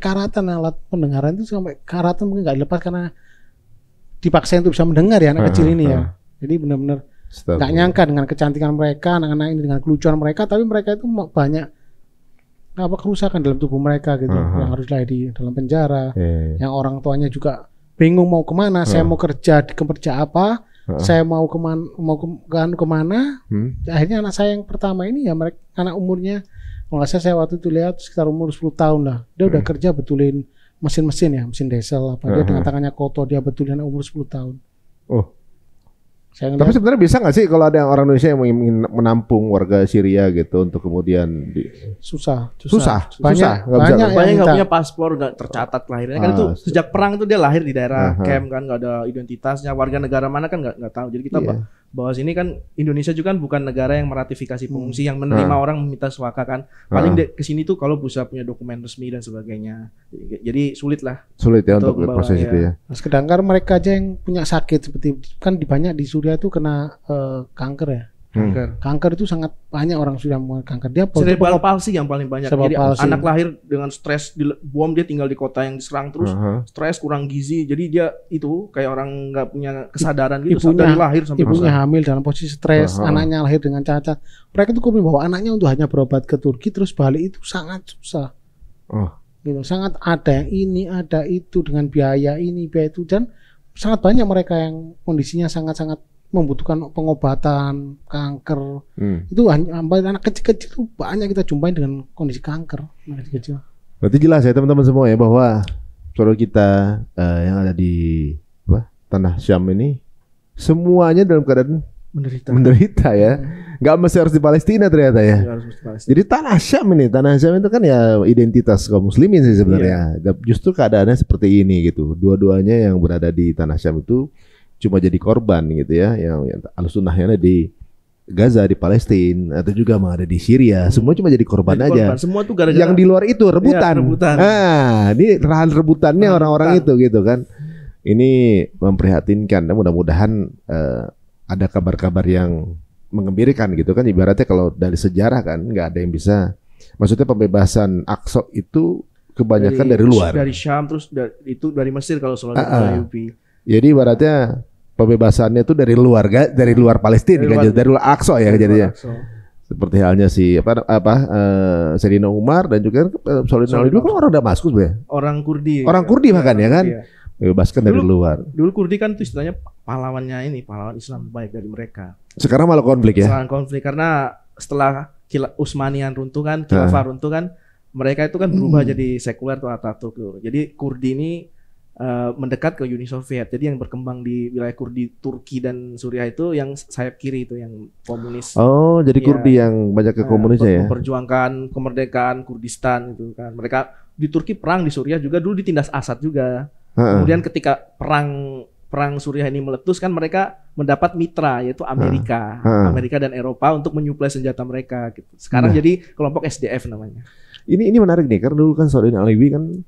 karatan, alat pendengaran itu sampai karatan mungkin nggak dilepas karena dipaksa untuk bisa mendengar ya anak kecil ini ya. Jadi benar-benar nggak nyangka dengan kecantikan mereka, anak-anak ini dengan kelucuan mereka, tapi mereka itu banyak kerusakan dalam tubuh mereka gitu, yang harus lahir di dalam penjara, yang orang tuanya juga bingung mau kemana, saya mau kerja apa, saya mau kemana, akhirnya anak saya yang pertama ini ya mereka anak umurnya, kalau saya waktu itu lihat sekitar umur 10 tahun lah, dia udah kerja betulin mesin-mesin ya, mesin diesel apa, dia dengan tangannya kotor dia betulin anak umur 10 tahun. Tapi sebenarnya bisa nggak sih kalau ada orang Indonesia yang ingin menampung warga Syria gitu untuk kemudian susah. Banyak yang nggak punya paspor, nggak tercatat lahirnya kan itu sejak perang itu dia lahir di daerah camp kan, nggak ada identitasnya, warga negara mana kan nggak tahu. Jadi kita bahwa sini kan Indonesia juga kan bukan negara yang meratifikasi pengungsi, yang menerima orang meminta suaka kan. Paling kesini tuh kalau bisa punya dokumen resmi dan sebagainya. Jadi sulit ya untuk proses itu ya. Sedangkan mereka aja yang punya sakit seperti kan banyak di Suriah itu kena kanker ya. Kanker itu sangat banyak orang sudah mengalami kanker. Dia cerebral palsy yang paling banyak. Jadi anak lahir dengan stres, bom, dia tinggal di kota yang diserang terus, stres, kurang gizi. Jadi dia itu kayak orang nggak punya kesadaran gitu dari lahir sampai ibunya hamil dalam posisi stres, anaknya lahir dengan cacat. Mereka itu komplain bahwa anaknya untuk hanya berobat ke Turki terus balik itu sangat susah. Gitu, sangat ada yang ini, ada itu dengan biaya ini, biaya itu, dan sangat banyak mereka yang kondisinya sangat-sangat membutuhkan pengobatan kanker. Itu hanya anak kecil-kecil itu banyak kita jumpai dengan kondisi kanker anak kecil. Berarti jelas ya teman-teman semua ya bahwa saudara kita yang ada di tanah Syam ini semuanya dalam keadaan menderita ya. Nggak mesti harus di Palestina ternyata ya. Jadi tanah Syam itu kan ya identitas kaum muslimin sih sebenarnya. Justru keadaannya seperti ini gitu. Dua-duanya yang berada di tanah Syam itu cuma jadi korban gitu ya, yang Ahlussunnahnya di Gaza, di Palestina, atau juga ada di Syria, semua cuma jadi korban aja. Semua tuh gara-gara yang di luar itu rebutan. Nah, ini lahan rebutannya orang-orang itu gitu kan. Ini memprihatinkan. Mudah-mudahan ada kabar-kabar yang mengembirakan gitu kan. Ibaratnya kalau dari sejarah kan nggak ada yang bisa. Maksudnya pembebasan Aqsa itu kebanyakan dari luar. Dari Syam, terus itu dari Mesir kalau Salat Ayyubi. Jadi ibaratnya pembebasannya itu dari luar Palestina kan, dari luar Aqsa ya jadinya. Seperti halnya si Sayyidina Umar dan juga Sayyidina Ali kan orang Damaskus ya. Orang Kurdi bahkan ya kan. Bebaskan dari luar. Dulu Kurdi kan itu istilahnya pahlawan Islam baik dari mereka. Sekarang malah konflik ya. Sekarang konflik karena setelah Utsmanian runtuh kan, Khilafah runtuh kan, mereka itu kan berubah jadi sekuler atau Ataturk tuh. Jadi Kurdi ini mendekat ke Uni Soviet. Jadi yang berkembang di wilayah Kurdi, Turki dan Suriah itu yang sayap kiri itu yang komunis. Oh, jadi Kurdi yang banyak ke komunisnya ya. Memperjuangkan kemerdekaan Kurdistan itu kan. Mereka di Turki perang, di Suriah juga dulu ditindas Asad juga. Kemudian ketika perang Suriah ini meletus kan mereka mendapat mitra yaitu Amerika dan Eropa untuk menyuplai senjata mereka gitu. Sekarang jadi kelompok SDF namanya. Ini menarik nih karena dulu kan Sayyidina Ali kan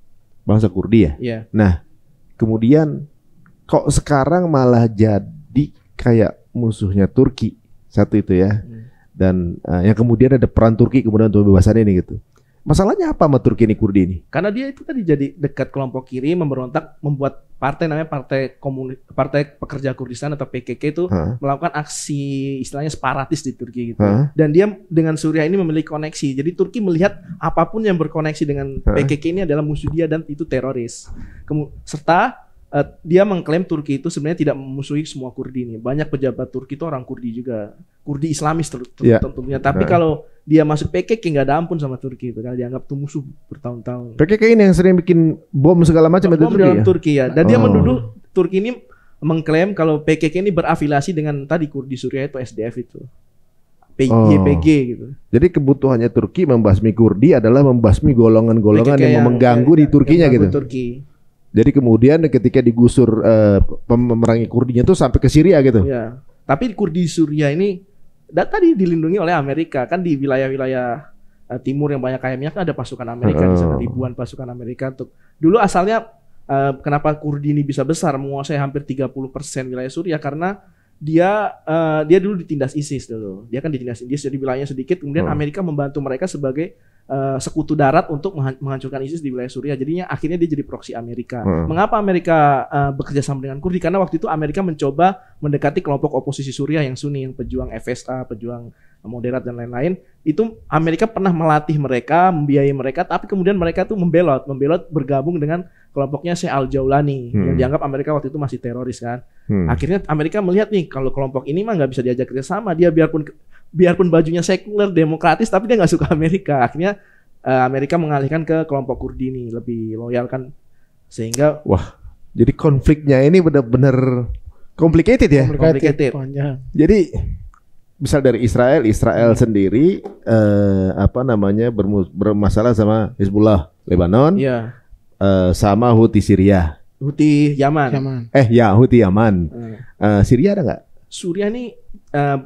bangsa Kurdi ya. Iya. Nah, kemudian kok sekarang malah jadi kayak musuhnya Turki satu itu ya. Dan yang kemudian ada peran Turki kemudian untuk pembebasan ini gitu. Masalahnya apa sama Turki ini, Kurdi ini? Karena dia itu tadi jadi dekat kelompok kiri, memberontak, membuat partai namanya Partai Pekerja Kurdistan atau PKK itu melakukan aksi istilahnya separatis di Turki gitu. Dan dia dengan Suriah ini memiliki koneksi. Jadi Turki melihat apapun yang berkoneksi dengan PKK ini adalah musuh dia dan itu teroris. Serta dia mengklaim Turki itu sebenarnya tidak memusuhi semua Kurdi ini. Banyak pejabat Turki itu orang Kurdi juga, Kurdi Islamis tentunya. Tapi kalau dia masuk PKK nggak ada ampun sama Turki itu, karena dianggap tuh musuh bertahun-tahun. PKK ini yang sering bikin bom segala macam itu Turki ya. Dan dia menuduh Turki ini mengklaim kalau PKK ini berafiliasi dengan tadi Kurdi Suriah itu SDF itu. YPG gitu. Jadi kebutuhannya Turki membasmi Kurdi adalah membasmi golongan-golongan yang mengganggu di Turkinya gitu. Turki. Jadi kemudian ketika digusur memerangi Kurdinya itu sampai ke Syria gitu. Ya. Tapi Kurdi Suriah ini tadi dilindungi oleh Amerika kan, di wilayah-wilayah timur yang banyak kaya minyak ada pasukan Amerika di sana, ribuan pasukan Amerika untuk dulu asalnya kenapa Kurdi ini bisa besar menguasai hampir 30% wilayah Suriah karena dia dulu ditindas ISIS dulu. Dia kan ditindas ISIS jadi wilayahnya sedikit, kemudian Amerika membantu mereka sebagai sekutu darat untuk menghancurkan ISIS di wilayah Suriah. Jadinya akhirnya dia jadi proksi Amerika. Mengapa Amerika bekerja sama dengan Kurdi? Karena waktu itu Amerika mencoba mendekati kelompok oposisi Suriah yang Sunni, yang pejuang FSA, pejuang moderat dan lain-lain. Itu Amerika pernah melatih mereka, membiayai mereka, tapi kemudian mereka tuh membelot bergabung dengan kelompoknya Syekh Al-Jaulani yang dianggap Amerika waktu itu masih teroris kan. Akhirnya Amerika melihat nih kalau kelompok ini mah nggak bisa diajak kerjasama, dia biarpun bajunya sekuler demokratis tapi dia nggak suka Amerika. Akhirnya Amerika mengalihkan ke kelompok Kurdi ini, lebih loyal kan, sehingga jadi konfliknya ini benar-benar complicated ya. Complicated. Jadi misal dari Israel sendiri bermasalah sama Hizbullah Lebanon, sama Houthi Syria, Houthi Yaman. Houthi Yaman. Syria ada nggak? Suriah ini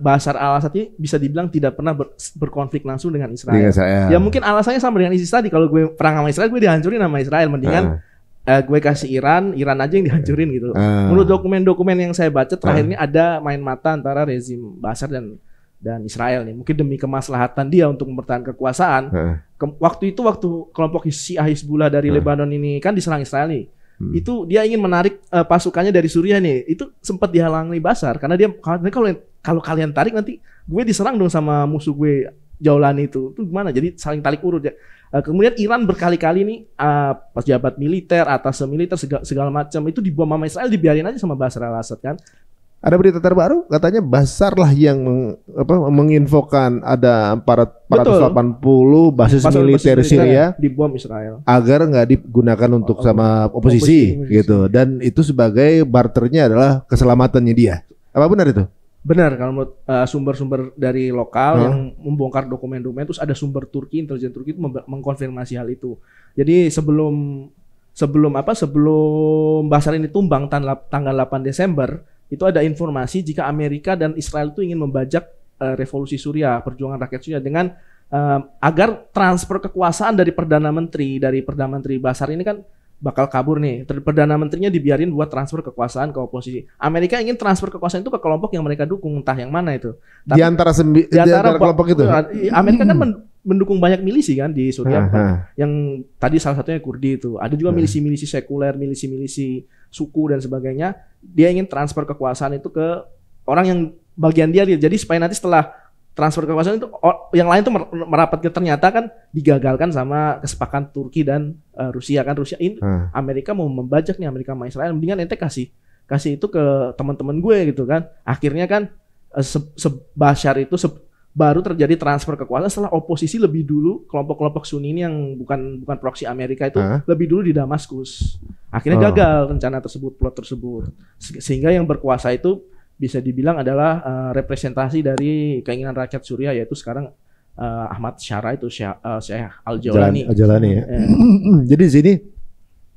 Bashar al-Assad ini bisa dibilang tidak pernah berkonflik langsung dengan Israel. Ya mungkin alasannya sama dengan ISIS tadi. Kalau gue perang sama Israel, gue dihancurin sama Israel. Mendingan gue kasih Iran aja yang dihancurin gitu. Menurut dokumen-dokumen yang saya baca terakhir ini ada main mata antara rezim Bashar dan Israel nih. Mungkin demi kemaslahatan dia untuk mempertahankan kekuasaan. Waktu kelompok Syiah Hizbullah dari Lebanon ini kan diserang Israel nih. Itu dia ingin menarik pasukannya dari Suriah nih. Itu sempat dihalangi Bashar karena dia kalau kalian tarik nanti gue diserang dong sama musuh gue Jaulani itu gimana? Jadi saling tarik urut ya. Kemudian Iran berkali-kali nih pejabat militer, atas militer segala macam itu dibom sama Israel, dibiarin aja sama Bashar al-Assad kan. Ada berita terbaru katanya Bashar lah yang menginfokan ada 480 basis militer Syria dibom Israel agar nggak digunakan untuk sama oposisi gitu, dan itu sebagai barternya adalah keselamatannya dia. Apa benar itu? Benar, kalau menurut sumber-sumber dari lokal yang membongkar dokumen-dokumen, terus ada sumber Turki, intelijen Turki itu mengkonfirmasi hal itu. Jadi sebelum Bashar ini tumbang tanggal 8 Desember itu ada informasi jika Amerika dan Israel itu ingin membajak revolusi Suriah, perjuangan rakyat Suriah dengan agar transfer kekuasaan dari Perdana Menteri Bashar ini kan bakal kabur nih. Perdana Menterinya dibiarin buat transfer kekuasaan ke oposisi. Amerika ingin transfer kekuasaan itu ke kelompok yang mereka dukung, entah yang mana itu. Tapi, di antara kelompok itu. Amerika kan mendukung banyak milisi kan di Suriah. Yang tadi salah satunya Kurdi itu. Ada juga milisi-milisi sekuler, milisi-milisi suku dan sebagainya. Dia ingin transfer kekuasaan itu ke orang yang bagian dia. Jadi supaya nanti setelah transfer kekuasaan itu yang lain tuh merapat ke, ternyata kan digagalkan sama kesepakatan Turki dan Rusia kan. Rusia ini Amerika mau membajak nih, Amerika sama Israel, mendingan ente kasih itu ke teman-teman gue gitu kan. Akhirnya kan Bashar itu baru terjadi transfer kekuasaan setelah oposisi lebih dulu, kelompok-kelompok Sunni ini yang bukan proksi Amerika itu lebih dulu di Damaskus. Akhirnya gagal rencana tersebut, plot tersebut. Sehingga yang berkuasa itu bisa dibilang adalah representasi dari keinginan rakyat Suriah, yaitu sekarang Ahmad Syara itu Syekh Al-Jaulani. Ya. Jadi di sini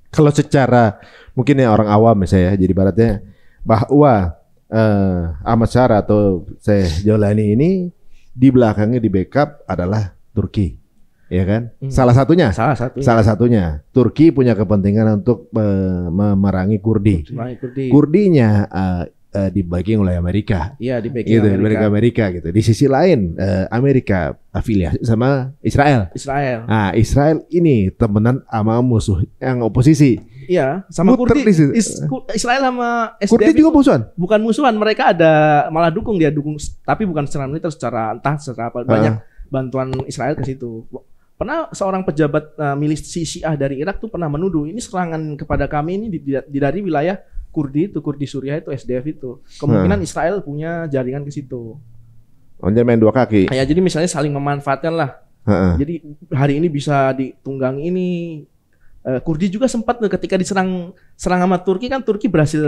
kalau secara mungkin ya orang awam misalnya, jadi baratnya bahwa Ahmad Syara atau Syekh Jaulani ini di belakangnya di backup adalah Turki, ya kan? Salah satunya Turki punya kepentingan untuk memerangi Kurdi. Kurdinya dibagi oleh Amerika. Iya, dibagi gitu, Amerika gitu. Di sisi lain Amerika afiliasi sama Israel. Nah, Israel ini temenan sama musuh yang oposisi. Iya, sama Kurdi. Israel sama SDF Kurdi juga musuhan? Bukan musuhan, mereka malah dukung, tapi bukan secara militer, secara apa, banyak bantuan Israel ke situ. Pernah seorang pejabat milisi Syiah dari Irak tuh pernah menuduh ini serangan kepada kami ini dari wilayah Kurdi Suriah itu, SDF itu. Kemungkinan Israel punya jaringan ke situ. Dia main dua kaki. Ya, jadi misalnya saling memanfaatkan lah. Jadi hari ini bisa ditunggangi ini. Kurdi juga sempat ketika diserang sama Turki kan, Turki berhasil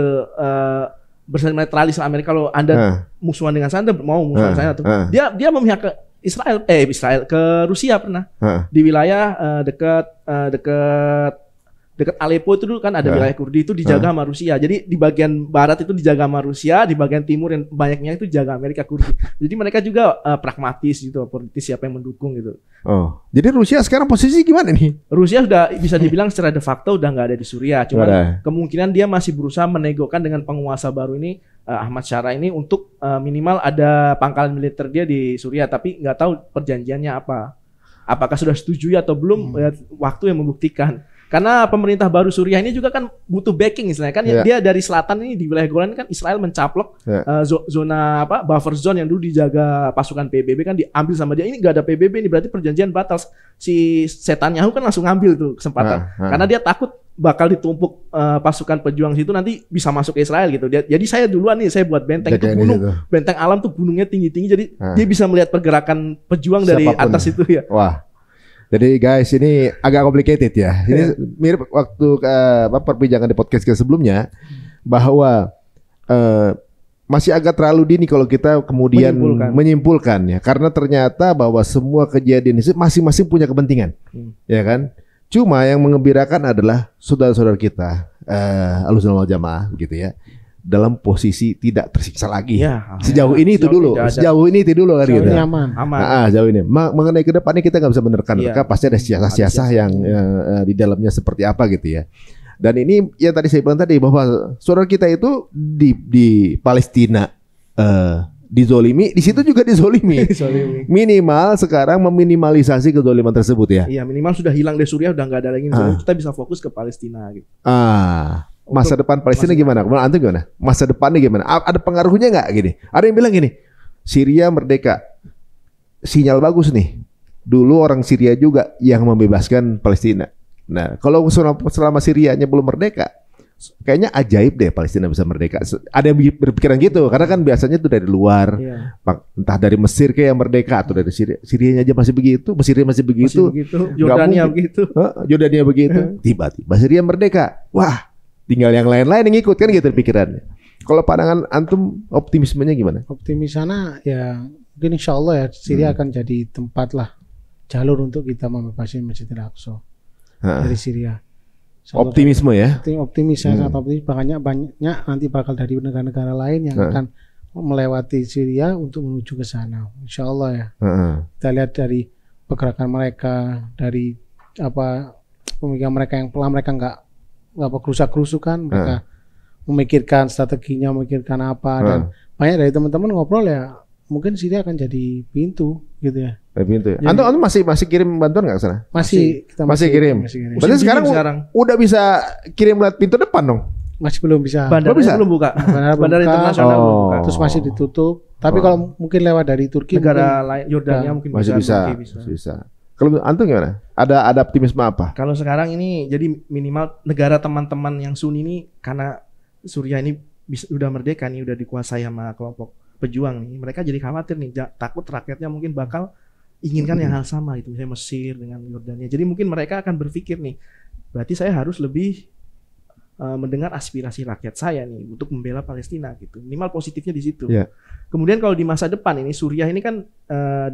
netralis Amerika. Kalau Anda musuhan dengan saya, Anda mau musuhan saya tuh. Dia memihak ke Israel ke Rusia pernah. Di wilayah dekat Aleppo itu dulu kan ada wilayah Kurdi itu dijaga sama Rusia. Jadi di bagian barat itu dijaga sama Rusia, di bagian timur yang banyaknya itu jaga Amerika Kurdi. Jadi mereka juga pragmatis gitu, politis siapa yang mendukung gitu. Jadi Rusia sekarang posisi gimana nih? Rusia sudah bisa dibilang secara de facto udah nggak ada di Suriah. Cuma kemungkinan dia masih berusaha menegokan dengan penguasa baru ini, Ahmad Syara ini, untuk minimal ada pangkalan militer dia di Suriah. Tapi nggak tahu perjanjiannya apa. Apakah sudah setuju atau belum? Ya, waktu yang membuktikan. Karena pemerintah baru Suriah ini juga kan butuh backing istilahnya kan dia dari selatan ini di wilayah Golan kan Israel mencaplok zona buffer zone yang dulu dijaga pasukan PBB kan diambil sama dia. Ini nggak ada PBB ini berarti perjanjian batal. Si Netanyahu kan langsung ngambil tuh kesempatan karena dia takut bakal ditumpuk pasukan pejuang situ nanti bisa masuk ke Israel gitu. Jadi saya duluan nih saya buat benteng itu gunung benteng alam tuh gunungnya tinggi-tinggi jadi dia bisa melihat pergerakan pejuang dari atas itu ya. Wah. Jadi guys ini agak complicated ya. Ini mirip waktu perbincangan di podcast sebelumnya bahwa masih agak terlalu dini kalau kita kemudian menyimpulkan ya. Karena ternyata bahwa semua kejadian ini masing-masing punya kepentingan, ya kan. Cuma yang mengembirakan adalah saudara-saudara kita Ahlussunnah wal Jamaah gitu ya. Dalam posisi tidak tersiksa lagi. Ya, sejauh ini itu dulu. Sejauh ini itu dulu kan gitu. Aman. Jauh ini. Mengenai ke depannya kita nggak bisa menerka-nerka. Pasti ada siasah-siasah yang di dalamnya seperti apa gitu ya. Dan ini yang tadi saya bilang tadi bahwa saudara kita itu di Palestina dizolimi, di situ juga dizolimi. Minimal sekarang meminimalisasi kezoliman tersebut ya. Iya minimal sudah hilang dari Suriah udah nggak ada lagi. Kita bisa fokus ke Palestina gitu. Masa depan Palestina gimana? Antum gimana? Masa depannya gimana? Ada pengaruhnya nggak gini? Ada yang bilang gini, Syria merdeka, sinyal bagus nih. Dulu orang Syria juga yang membebaskan Palestina. Nah, kalau selama Syrianya belum merdeka, kayaknya ajaib deh Palestina bisa merdeka. Ada yang berpikiran gitu, karena kan biasanya itu dari luar, entah dari Mesir kayak yang merdeka atau dari Syria. Syrianya aja masih begitu, Mesirnya masih begitu, Jordania begitu, Jordania begitu. Tiba-tiba Syria merdeka, wah. Tinggal yang lain-lain yang ikut kan gitu pikirannya. Kalau pandangan antum optimismenya gimana? Optimis sana ya mungkin insya Allah ya Syria akan jadi tempat lah jalur untuk kita membebaskan Masjidil Aqsa dari Syria. Optimisme ya? Optimis saya sangat optimis. Banyak nanti bakal dari negara-negara lain yang akan melewati Syria untuk menuju ke sana. Insya Allah ya. Kita lihat dari pergerakan mereka, dari pemikiran mereka yang pelan mereka nggak kerusak-kerusukan, mereka memikirkan strateginya, memikirkan apa dan banyak dari teman-teman ngobrol ya mungkin Syria akan jadi pintu gitu ya. Pintu ya. Antum masih kirim bantuan nggak ke sana? Kita masih kirim. Berarti sekarang udah bisa kirim lewat pintu depan dong? Masih belum bisa. Bandaranya belum buka. Bandara internasional belum buka. Terus masih ditutup. Tapi kalau mungkin lewat dari Turki negara lain Yordania mungkin masih bisa. Kalau antum gimana? Ada optimisme apa? Kalau sekarang ini jadi minimal negara teman-teman yang Sunni ini karena Suriah ini udah merdeka nih, udah dikuasai sama kelompok pejuang nih. Mereka jadi khawatir nih, takut rakyatnya mungkin bakal inginkan yang hal sama gitu, misalnya Mesir dengan Yordania. Jadi mungkin mereka akan berpikir nih, berarti saya harus lebih mendengar aspirasi rakyat saya nih untuk membela Palestina gitu. Minimal positifnya di situ. Yeah. Kemudian kalau di masa depan ini Suriah ini kan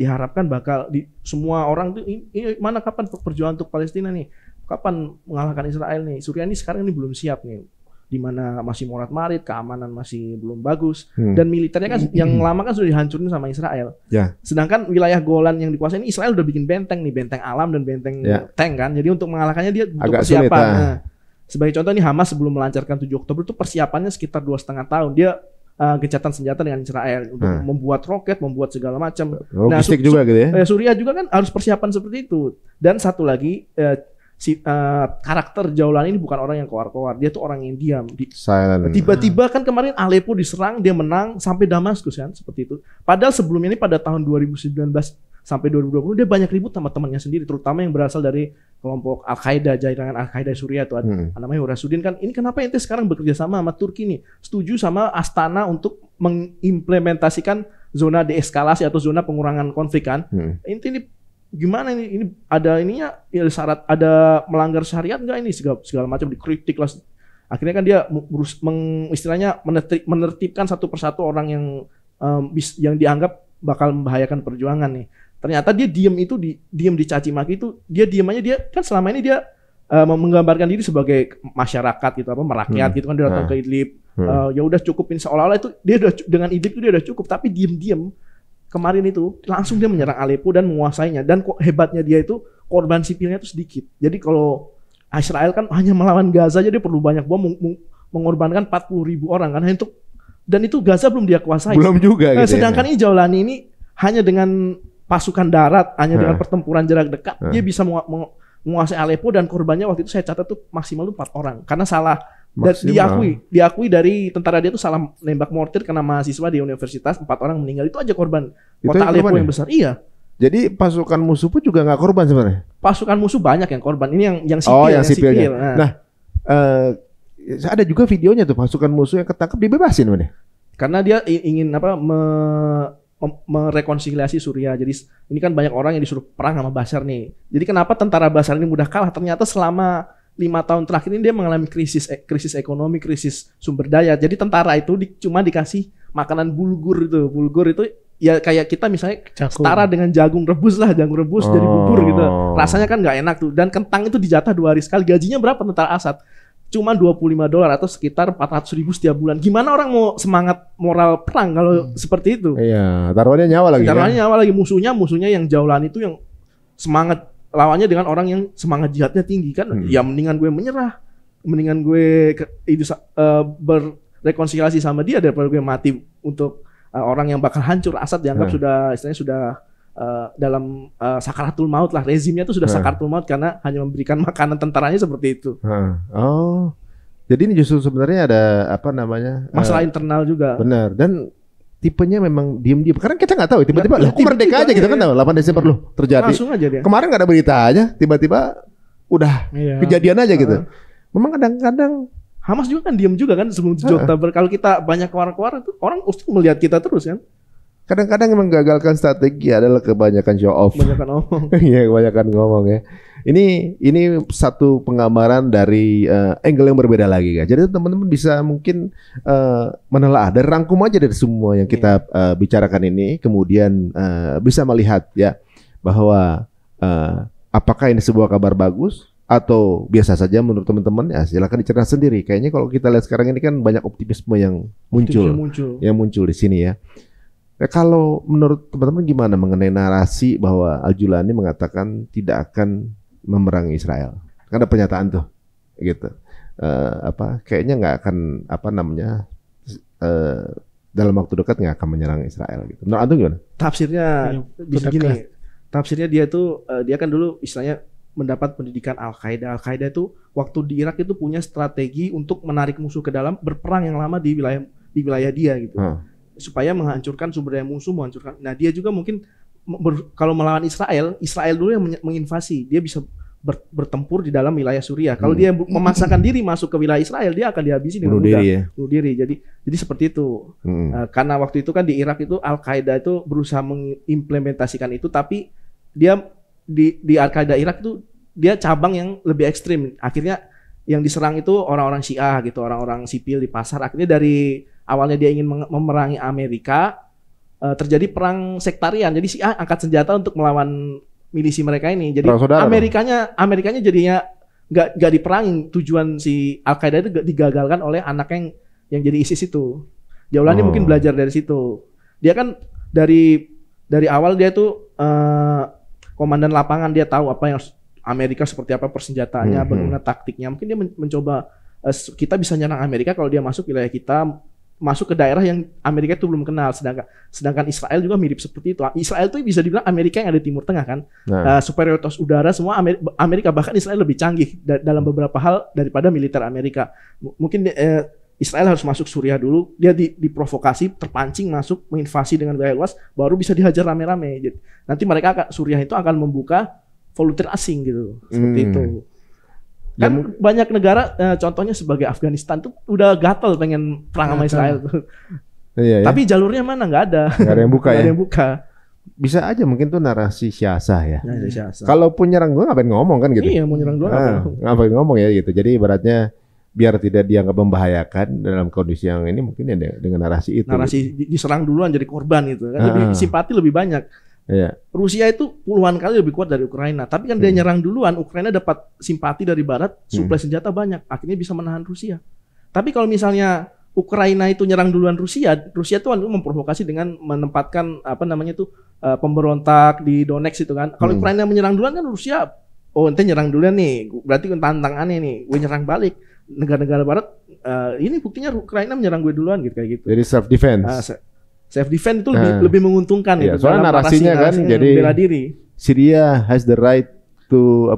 diharapkan bakal semua orang tuh ini mana kapan perjuangan untuk Palestina nih? Kapan mengalahkan Israel nih? Suriah ini sekarang ini belum siap nih. Di mana masih morat-marit, keamanan masih belum bagus dan militernya kan yang lama kan sudah dihancurin sama Israel. Yeah. Sedangkan wilayah Golan yang dikuasai ini Israel udah bikin benteng nih, benteng alam dan benteng tank kan. Jadi untuk mengalahkannya dia butuh persiapan. Sebagai contoh nih Hamas sebelum melancarkan 7 Oktober itu persiapannya sekitar 2,5 tahun. Dia gencatan senjata dengan Israel untuk membuat roket, membuat segala macam. Logistik juga gitu ya. Suriah juga kan harus persiapan seperti itu. Dan satu lagi karakter Jaulan ini bukan orang yang koar-koar. Dia tuh orang yang diam. Tiba-tiba kan kemarin Aleppo diserang, dia menang sampai Damaskus kan seperti itu. Padahal sebelumnya ini pada tahun 2019 sampai 2020 dia banyak ribut sama temannya sendiri, terutama yang berasal dari kelompok Al-Qaeda, jaringan Al-Qaeda Suriah tuh namanya Urasuddin kan. Ini kenapa ente sekarang bekerja sama Turki nih? Setuju sama Astana untuk mengimplementasikan zona deeskalasi atau zona pengurangan konflik kan? Ente ini gimana ini ada ininya ya, syarat ada melanggar syariat enggak ini segala macam dikritik lah. Akhirnya kan dia istilahnya menertibkan satu persatu orang yang dianggap bakal membahayakan perjuangan nih. Ternyata dia diam dicaci maki itu, dia diamannya dia kan selama ini dia menggambarkan diri sebagai masyarakat gitu merakyat gitu kan, dia datang ke Idlib. Ya udah cukupin seolah-olah itu dia udah dengan Idlib itu dia udah cukup, tapi diam-diam kemarin itu langsung dia menyerang Aleppo dan menguasainya, dan kok hebatnya dia itu korban sipilnya itu sedikit. Jadi kalau Israel kan hanya melawan Gaza aja dia perlu banyak bom mengorbankan 40.000 orang kan dan itu Gaza belum dia kuasai. Belum juga gitu. Sedangkan ini Jaulani ini hanya dengan pasukan darat hanya dengan pertempuran jarak dekat dia bisa menguasai Aleppo, dan korbannya waktu itu saya catat tuh maksimal 4 orang karena salah. Dan diakui dari tentara dia tuh salah nembak mortir karena mahasiswa di universitas, 4 orang meninggal. Itu aja korban kota Aleppo yang besar. Iya. Jadi pasukan musuh pun juga nggak korban sebenarnya. Pasukan musuh banyak yang korban. Ini yang sipil. Oh, yang sipilnya. Nah, ada juga videonya tuh pasukan musuh yang ketangkep dibebasin mana? Karena dia ingin merekonsiliasi Suriah. Jadi ini kan banyak orang yang disuruh perang sama Bashar nih. Jadi kenapa tentara Bashar ini mudah kalah? Ternyata selama 5 tahun terakhir ini dia mengalami krisis ekonomi, krisis sumber daya. Jadi tentara itu cuma dikasih makanan bulgur itu. Bulgur itu ya kayak kita misalnya setara dengan jagung rebus lah, jagung rebus jadi bubur gitu. Rasanya kan nggak enak tuh. Dan kentang itu dijatah 2 hari sekali. Gajinya berapa tentara Assad? Cuma $25 atau sekitar 400.000 setiap bulan. Gimana orang mau semangat moral perang kalau seperti itu? Iya, taruhannya nyawa lagi. Taruhannya nyawa lagi. Musuhnya yang jaulan itu yang semangat, lawannya dengan orang yang semangat jihadnya tinggi kan. Ya mendingan gue menyerah, mendingan gue berrekonsiliasi sama dia daripada gue mati untuk orang yang bakal hancur. Assad dianggap sudah dalam sakaratul maut lah, rezimnya itu sudah sakaratul maut karena hanya memberikan makanan tentaranya seperti itu. Oh, jadi ini justru sebenarnya ada masalah internal juga. Benar, dan tipenya memang diem-diem. Karena kita nggak tahu, tiba-tiba loh, kok merdeka aja gitu kan, 8 Desember loh terjadi. Langsung aja dia. Kemarin nggak ada berita aja, tiba-tiba udah kejadian aja gitu. Memang kadang-kadang Hamas juga kan diem juga kan sebelum 7 Oktober. Kalau kita banyak keluar-keluar itu orang pasti melihat kita terus kan. Kadang-kadang emang gagalkan strategi adalah kebanyakan show off. Kebanyakan ngomong. Iya, kebanyakan ngomong ya. Ini satu penggambaran dari angle yang berbeda lagi kan. Jadi teman-teman bisa mungkin menelaah dan rangkum aja dari semua yang kita bicarakan ini, kemudian bisa melihat ya bahwa apakah ini sebuah kabar bagus atau biasa saja menurut teman-teman. Ya silakan dicerna sendiri. Kayaknya kalau kita lihat sekarang ini kan banyak optimisme yang muncul di sini ya. Kalau menurut teman-teman gimana mengenai narasi bahwa Al-Julani mengatakan tidak akan memerangi Israel? Kan ada pernyataan tuh, gitu. Kayaknya nggak akan dalam waktu dekat nggak akan menyerang Israel gitu. Menurut Antum gimana? Tafsirnya bisa gini. Tafsirnya dia tuh dia kan dulu istilahnya mendapat pendidikan Al-Qaeda. Al-Qaeda itu waktu di Irak itu punya strategi untuk menarik musuh ke dalam, berperang yang lama di wilayah dia gitu. Supaya menghancurkan sumber daya musuh, Nah, dia juga mungkin kalau melawan Israel dulu yang menginvasi. Dia bisa bertempur di dalam wilayah Suriah. Kalau dia memaksakan diri masuk ke wilayah Israel, dia akan dihabisi dengan mudah. Bunuh diri. Jadi seperti itu. Karena waktu itu kan di Irak itu Al-Qaeda itu berusaha mengimplementasikan itu, tapi dia di Al-Qaeda Irak itu dia cabang yang lebih ekstrim. Akhirnya yang diserang itu orang-orang Syiah gitu, orang-orang sipil di pasar. Akhirnya dari awalnya dia ingin memerangi Amerika, terjadi perang sektarian. Jadi Syiah angkat senjata untuk melawan milisi mereka ini. Jadi Amerikanya jadinya nggak diperangin. Tujuan si Al-Qaeda itu digagalkan oleh anaknya yang jadi ISIS itu. Jaulannya mungkin belajar dari situ. Dia kan dari awal dia tuh komandan lapangan, dia tahu apa yang Amerika seperti apa persenjataannya, bagaimana taktiknya. Mungkin dia mencoba kita bisa nyerang Amerika kalau dia masuk wilayah kita, masuk ke daerah yang Amerika itu belum kenal. Sedangkan Israel juga mirip seperti itu. Israel itu bisa dibilang Amerika yang ada di Timur Tengah kan. Superioritas udara semua Amerika, bahkan Israel lebih canggih dalam beberapa hal daripada militer Amerika. Mungkin Israel harus masuk Suriah dulu, dia diprovokasi, terpancing masuk, menginvasi dengan wilayah luas, baru bisa dihajar rame-rame. Nanti Suriah itu akan membuka volunteer asing gitu, seperti itu. Kan banyak negara, contohnya sebagai Afghanistan tuh udah gatel pengen perang sama Israel tuh. Iya, tapi jalurnya mana nggak ada. Nggak ada yang buka ya. Ada yang buka. Bisa aja mungkin tuh narasi siasah ya. Kalaupun nyerang gue ngapain ngomong kan gitu. Iya, mau nyerang gue ngapain ngomong ya gitu. Jadi ibaratnya biar tidak dianggap membahayakan dalam kondisi yang ini, mungkin ya dengan narasi itu. Narasi gitu. Diserang duluan jadi korban gitu kan. Lebih simpati lebih banyak. Iya. Rusia itu puluhan kali lebih kuat dari Ukraina, tapi kan dia nyerang duluan, Ukraina dapat simpati dari barat, suplai senjata banyak, akhirnya bisa menahan Rusia. Tapi kalau misalnya Ukraina itu nyerang duluan Rusia tuh memprovokasi dengan menempatkan pemberontak di Donetsk itu kan. Kalau Ukraina menyerang duluan kan Rusia, ente nyerang duluan nih, berarti tantangannya nih, gue nyerang balik. Negara-negara barat ini buktinya Ukraina menyerang gue duluan gitu kayak gitu. Jadi self defense. self defense itu lebih menguntungkan iya, itu. Soalnya narasinya kan jadi bela diri. Syria has the right to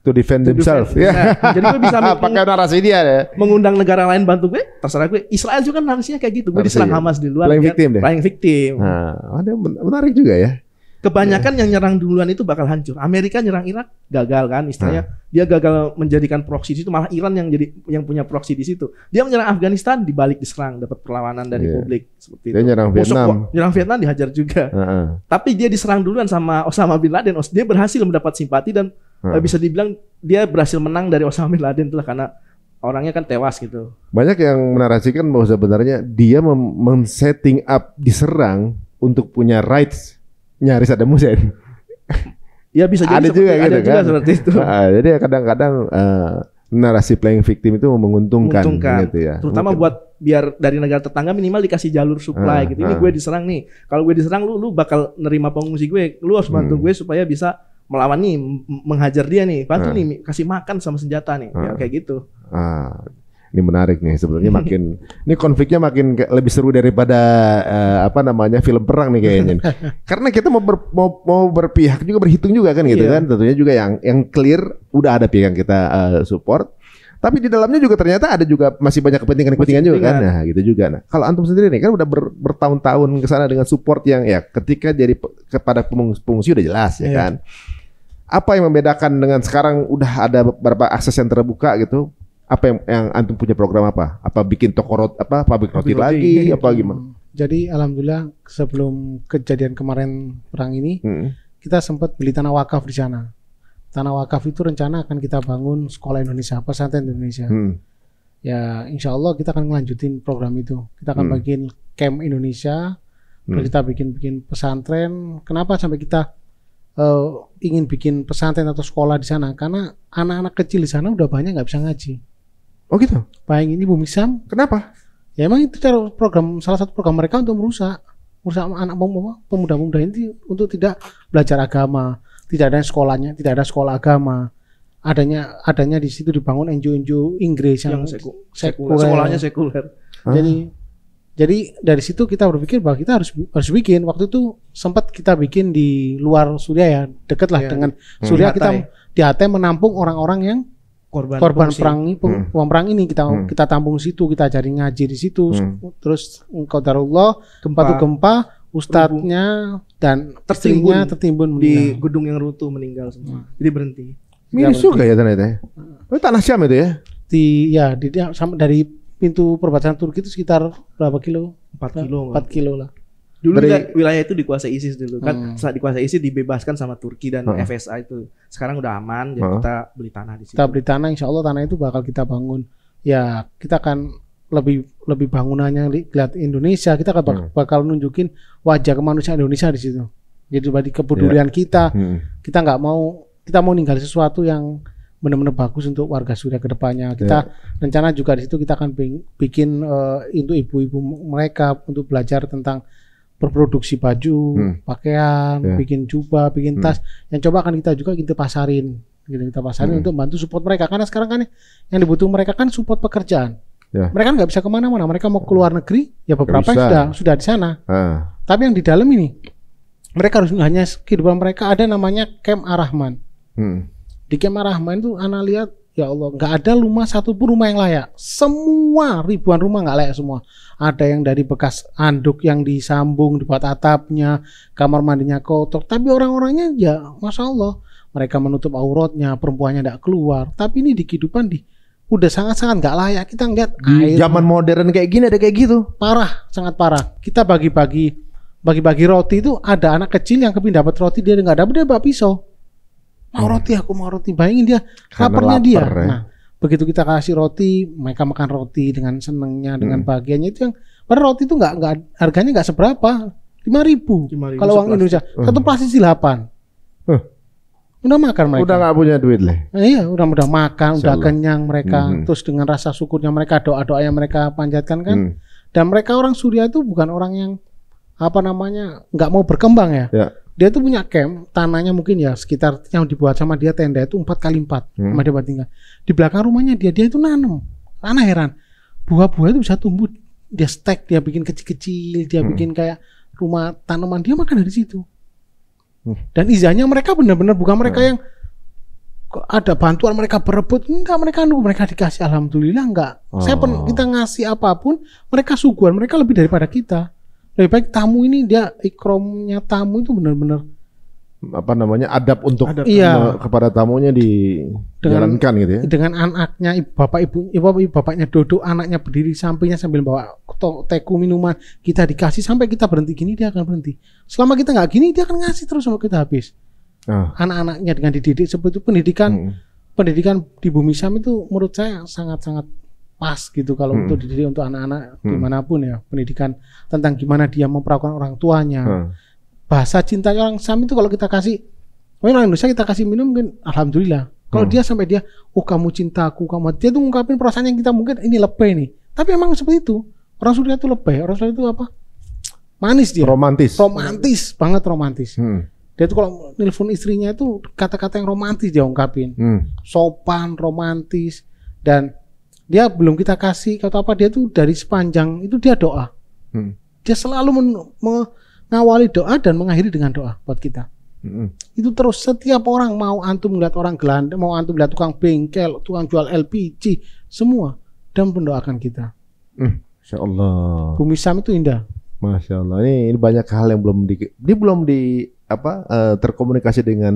to defend themselves. Ya. Nah, jadi gue bisa pakai narasi dia ya. Mengundang negara lain bantu gue, terserah gue. Israel juga narasinya kayak gitu. Gue diserang Hamas di luar. Playing victim deh. Playing victim. Nah, ada menarik juga ya. Kebanyakan yang nyerang duluan itu bakal hancur. Amerika nyerang Irak gagal kan, istilahnya dia gagal menjadikan proksi di situ, malah Iran yang punya proksi di situ. Dia menyerang Afghanistan, dibalik diserang, dapat perlawanan dari publik seperti dia itu. Nyerang Vietnam. Nyerang Vietnam dihajar juga. Tapi dia diserang duluan sama Osama bin Laden. Dia berhasil mendapat simpati dan bisa dibilang dia berhasil menang dari Osama bin Laden itu karena orangnya kan tewas gitu. Banyak yang menarasikan bahwa sebenarnya dia men-setting up diserang untuk punya rights nyaris Saddam Hussein. Ya bisa jadi ada juga gitu ada kan. juga seperti itu. Jadi kadang-kadang narasi playing victim itu menguntungkan gitu ya. Terutama buat biar dari negara tetangga minimal dikasih jalur supply gitu. Ini gue diserang nih. Kalau gue diserang lu bakal nerima pengungsi gue. Lu harus bantu gue supaya bisa melawan nih, menghajar dia nih. Bantu nih kasih makan sama senjata nih. Ya kayak gitu. Ini menarik nih sebenarnya ini konfliknya makin lebih seru daripada film perang nih kayaknya. Karena kita mau berpihak juga, berhitung juga kan gitu kan. Tentunya juga yang clear udah ada pihak yang kita support. Tapi di dalamnya juga ternyata ada juga masih banyak kepentingan juga kan. Nah, gitu juga. Nah, kalau antum sendiri nih kan udah bertahun-tahun ke sana dengan support yang ya ketika jadi kepada pengungsi udah jelas ya kan. Apa yang membedakan dengan sekarang udah ada beberapa akses yang terbuka gitu? Apa yang antum punya program apa? Apa bikin toko pabrik roti lagi apa gimana? Jadi alhamdulillah sebelum kejadian kemarin perang ini kita sempat beli tanah wakaf di sana. Tanah wakaf itu rencana akan kita bangun sekolah Indonesia, pesantren Indonesia. Ya insya Allah kita akan melanjutin program itu. Kita akan bikin camp Indonesia, terus kita bikin pesantren. Kenapa sampai kita ingin bikin pesantren atau sekolah di sana? Karena anak-anak kecil di sana udah banyak nggak bisa ngaji. Oh gitu. Bayangin Ibu Misam. Kenapa? Ya emang itu cara salah satu program mereka untuk merusak anak pemuda-pemuda ini untuk tidak belajar agama, tidak ada sekolahnya, tidak ada sekolah agama. Adanya di situ dibangun NGO Inggris yang sekuler. Sekolahnya sekuler. Jadi dari situ kita berpikir bahwa kita harus bikin. Waktu itu sempat kita bikin di luar Suriah ya, dekat lah dengan Suriah. Kita di Hatay menampung orang-orang yang korban perang ini kita tampung situ, kita cari ngaji di situ. Terus qadarullah gempa ustadznya dan tertimbun di gedung yang runtuh meninggal semua. Jadi berhenti. Miris juga ya ternyata. Tanah Syam itu ya? Dari pintu perbatasan Turki itu sekitar berapa kilo? 4 kilo. 4 kilo lah. Dulu wilayah itu dikuasai ISIS dulu kan. Setelah dikuasai ISIS dibebaskan sama Turki dan FSA itu. Sekarang udah aman, jadi kita beli tanah di situ. Kita beli tanah, insya Allah tanah itu bakal kita bangun. Ya kita akan lebih bangunannya lihat Indonesia. Kita bakal nunjukin wajah kemanusiaan Indonesia di situ. Jadi berarti kepedulian kita. Kita mau ninggal sesuatu yang benar-benar bagus untuk warga Suriah ke depannya. Kita rencana juga di situ kita akan bikin untuk ibu-ibu mereka untuk belajar tentang berproduksi baju, pakaian, bikin jubah, bikin tas. Yang coba akan kita pasarin, untuk bantu support mereka. Karena sekarang kan yang dibutuhkan mereka kan support pekerjaan. Mereka kan nggak bisa kemana-mana. Mereka mau keluar negeri, ya beberapa sudah di sana. Tapi yang di dalam ini, mereka harus hanya kehidupan mereka ada namanya Camp Ar-Rahman. Di Camp Ar-Rahman itu anak lihat, ya Allah, nggak ada satupun rumah yang layak. Semua ribuan rumah nggak layak semua. Ada yang dari bekas anduk yang disambung dibuat atapnya, kamar mandinya kotor. Tapi orang-orangnya ya, masya Allah, mereka menutup auratnya, perempuannya tidak keluar. Tapi ini di kehidupan udah sangat-sangat nggak layak. Kita ngeliat di zaman modern kayak gini ada kayak gitu. Parah, sangat parah. Kita bagi-bagi roti itu ada anak kecil yang kepin dapat roti dia nggak dapat, dia bawa pisau. Mau roti. Bayangin dia laparnya dia. Nah, begitu kita kasih roti, mereka makan roti dengan senangnya, dengan bahagianya. Itu yang padahal roti itu nggak harganya nggak seberapa, 5.000 kalau uang Indonesia. Satu plastik 8. Udah makan mereka. Udah nggak punya duit lah. Iya, udah makan, udah kenyang mereka. Terus dengan rasa syukurnya mereka, doa-doa yang mereka panjatkan kan. Dan mereka orang Suriah itu bukan orang yang nggak mau berkembang ya. Dia tuh punya camp, tanahnya mungkin ya sekitar yang dibuat sama dia tenda itu 4x4 sama dia buat tinggal. Di belakang rumahnya dia itu nanam. Anak heran, buah-buah itu bisa tumbuh dia stek, dia bikin kecil-kecil, dia bikin kayak rumah tanaman, dia makan dari situ. Dan izahnya mereka benar-benar bukan mereka yang ada bantuan mereka berebut, enggak, mereka dikasih, alhamdulillah enggak. Kita ngasih apapun, mereka suguhan, mereka lebih daripada kita. Lebih baik tamu ini dia ikromnya tamu itu benar-benar adab untuk kepada tamunya dijalankan gitu ya. Dengan anaknya, bapaknya duduk, anaknya berdiri sampingnya sambil bawa teku minuman, kita dikasih sampai kita berhenti gini dia akan berhenti. Selama kita nggak gini dia akan ngasih terus sampai kita habis. Anak-anaknya dengan dididik seperti itu, pendidikan di Bumi Sam itu menurut saya sangat-sangat pas gitu kalau untuk dididik untuk anak-anak dimanapun ya, pendidikan tentang gimana dia memperlakukan orang tuanya. Bahasa cinta orang Sam itu kalau kita kasih, orang Indonesia kita kasih minum mungkin alhamdulillah. Kalau dia sampai dia, kamu cintaku, dia tuh ngungkapin perasaan yang kita mungkin ini lebay nih. Tapi emang seperti itu. Orang Suriah itu lebay, orang Suriah itu apa? Manis dia. Romantis banget, romantis. Dia tuh kalau nelpon istrinya itu kata-kata yang romantis dia ungkapin. Sopan, romantis, dan dia belum kita kasih kata apa, dia tuh dari sepanjang itu dia doa. Dia selalu mengawali doa dan mengakhiri dengan doa buat kita. Itu terus, setiap orang, mau antum melihat orang gelandang, mau antum melihat tukang bengkel, tukang jual LPG, semua dan mendoakan kita. Masya Allah. Bumi Sam itu indah. Masya Allah. Ini banyak hal yang belum terkomunikasi dengan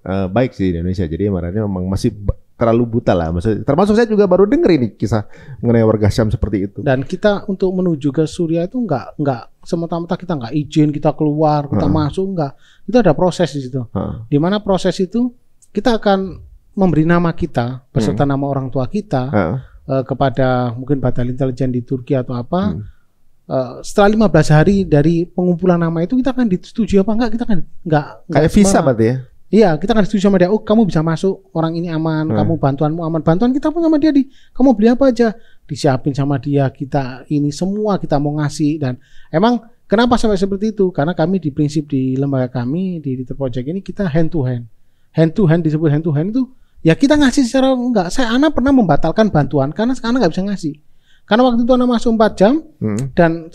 baik sih di Indonesia. Jadi marahnya memang masih terlalu buta lah. Maksudnya, termasuk saya juga baru denger ini kisah mengenai warga Syam seperti itu. Dan kita untuk menuju ke Suriah itu nggak semata-mata kita nggak izin, kita keluar, kita masuk, nggak. Itu ada proses di situ. Di mana proses itu kita akan memberi nama kita beserta nama orang tua kita kepada mungkin Batal Intelijen di Turki atau apa. Setelah 15 hari dari pengumpulan nama itu kita akan disetujui apa enggak, kita kan enggak kayak visa berarti ya. Iya, kita akan setuju sama dia. Kamu bisa masuk, orang ini aman, kamu bantuanmu aman. Bantuan kita pun sama dia kamu beli apa aja, disiapin sama dia. Kita ini semua kita mau ngasih. Dan emang kenapa sampai seperti itu? Karena kami di prinsip di lembaga kami di Little Project ini kita hand to hand. Hand to hand, disebut hand to hand itu ya kita ngasih secara enggak. Ana pernah membatalkan bantuan karena Ana nggak bisa ngasih. Karena waktu itu Ana masuk 4 jam dan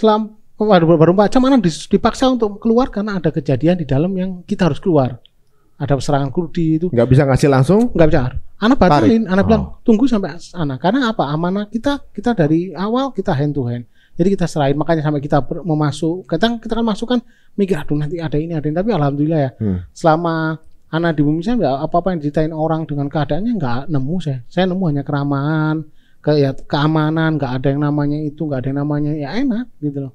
baru 4 jam Ana dipaksa untuk keluar karena ada kejadian di dalam yang kita harus keluar. Ada serangan Kurdi itu. Nggak bisa ngasih langsung? Nggak bisa. Ana batalin, Ana bilang tunggu sampai Ana. Karena apa? Amanah kita dari awal kita hand to hand. Jadi kita serahin. Makanya sampai kita memasuk, kita kan masuk kan mikir aduh nanti ada ini. Tapi alhamdulillah ya. Selama Ana di Bumi Sam ya apa-apa yang diceritain orang dengan keadaannya nggak nemu saya. Saya nemu hanya keramahan, keamanan, nggak ada yang namanya itu, nggak ada yang namanya ya enak gitu loh.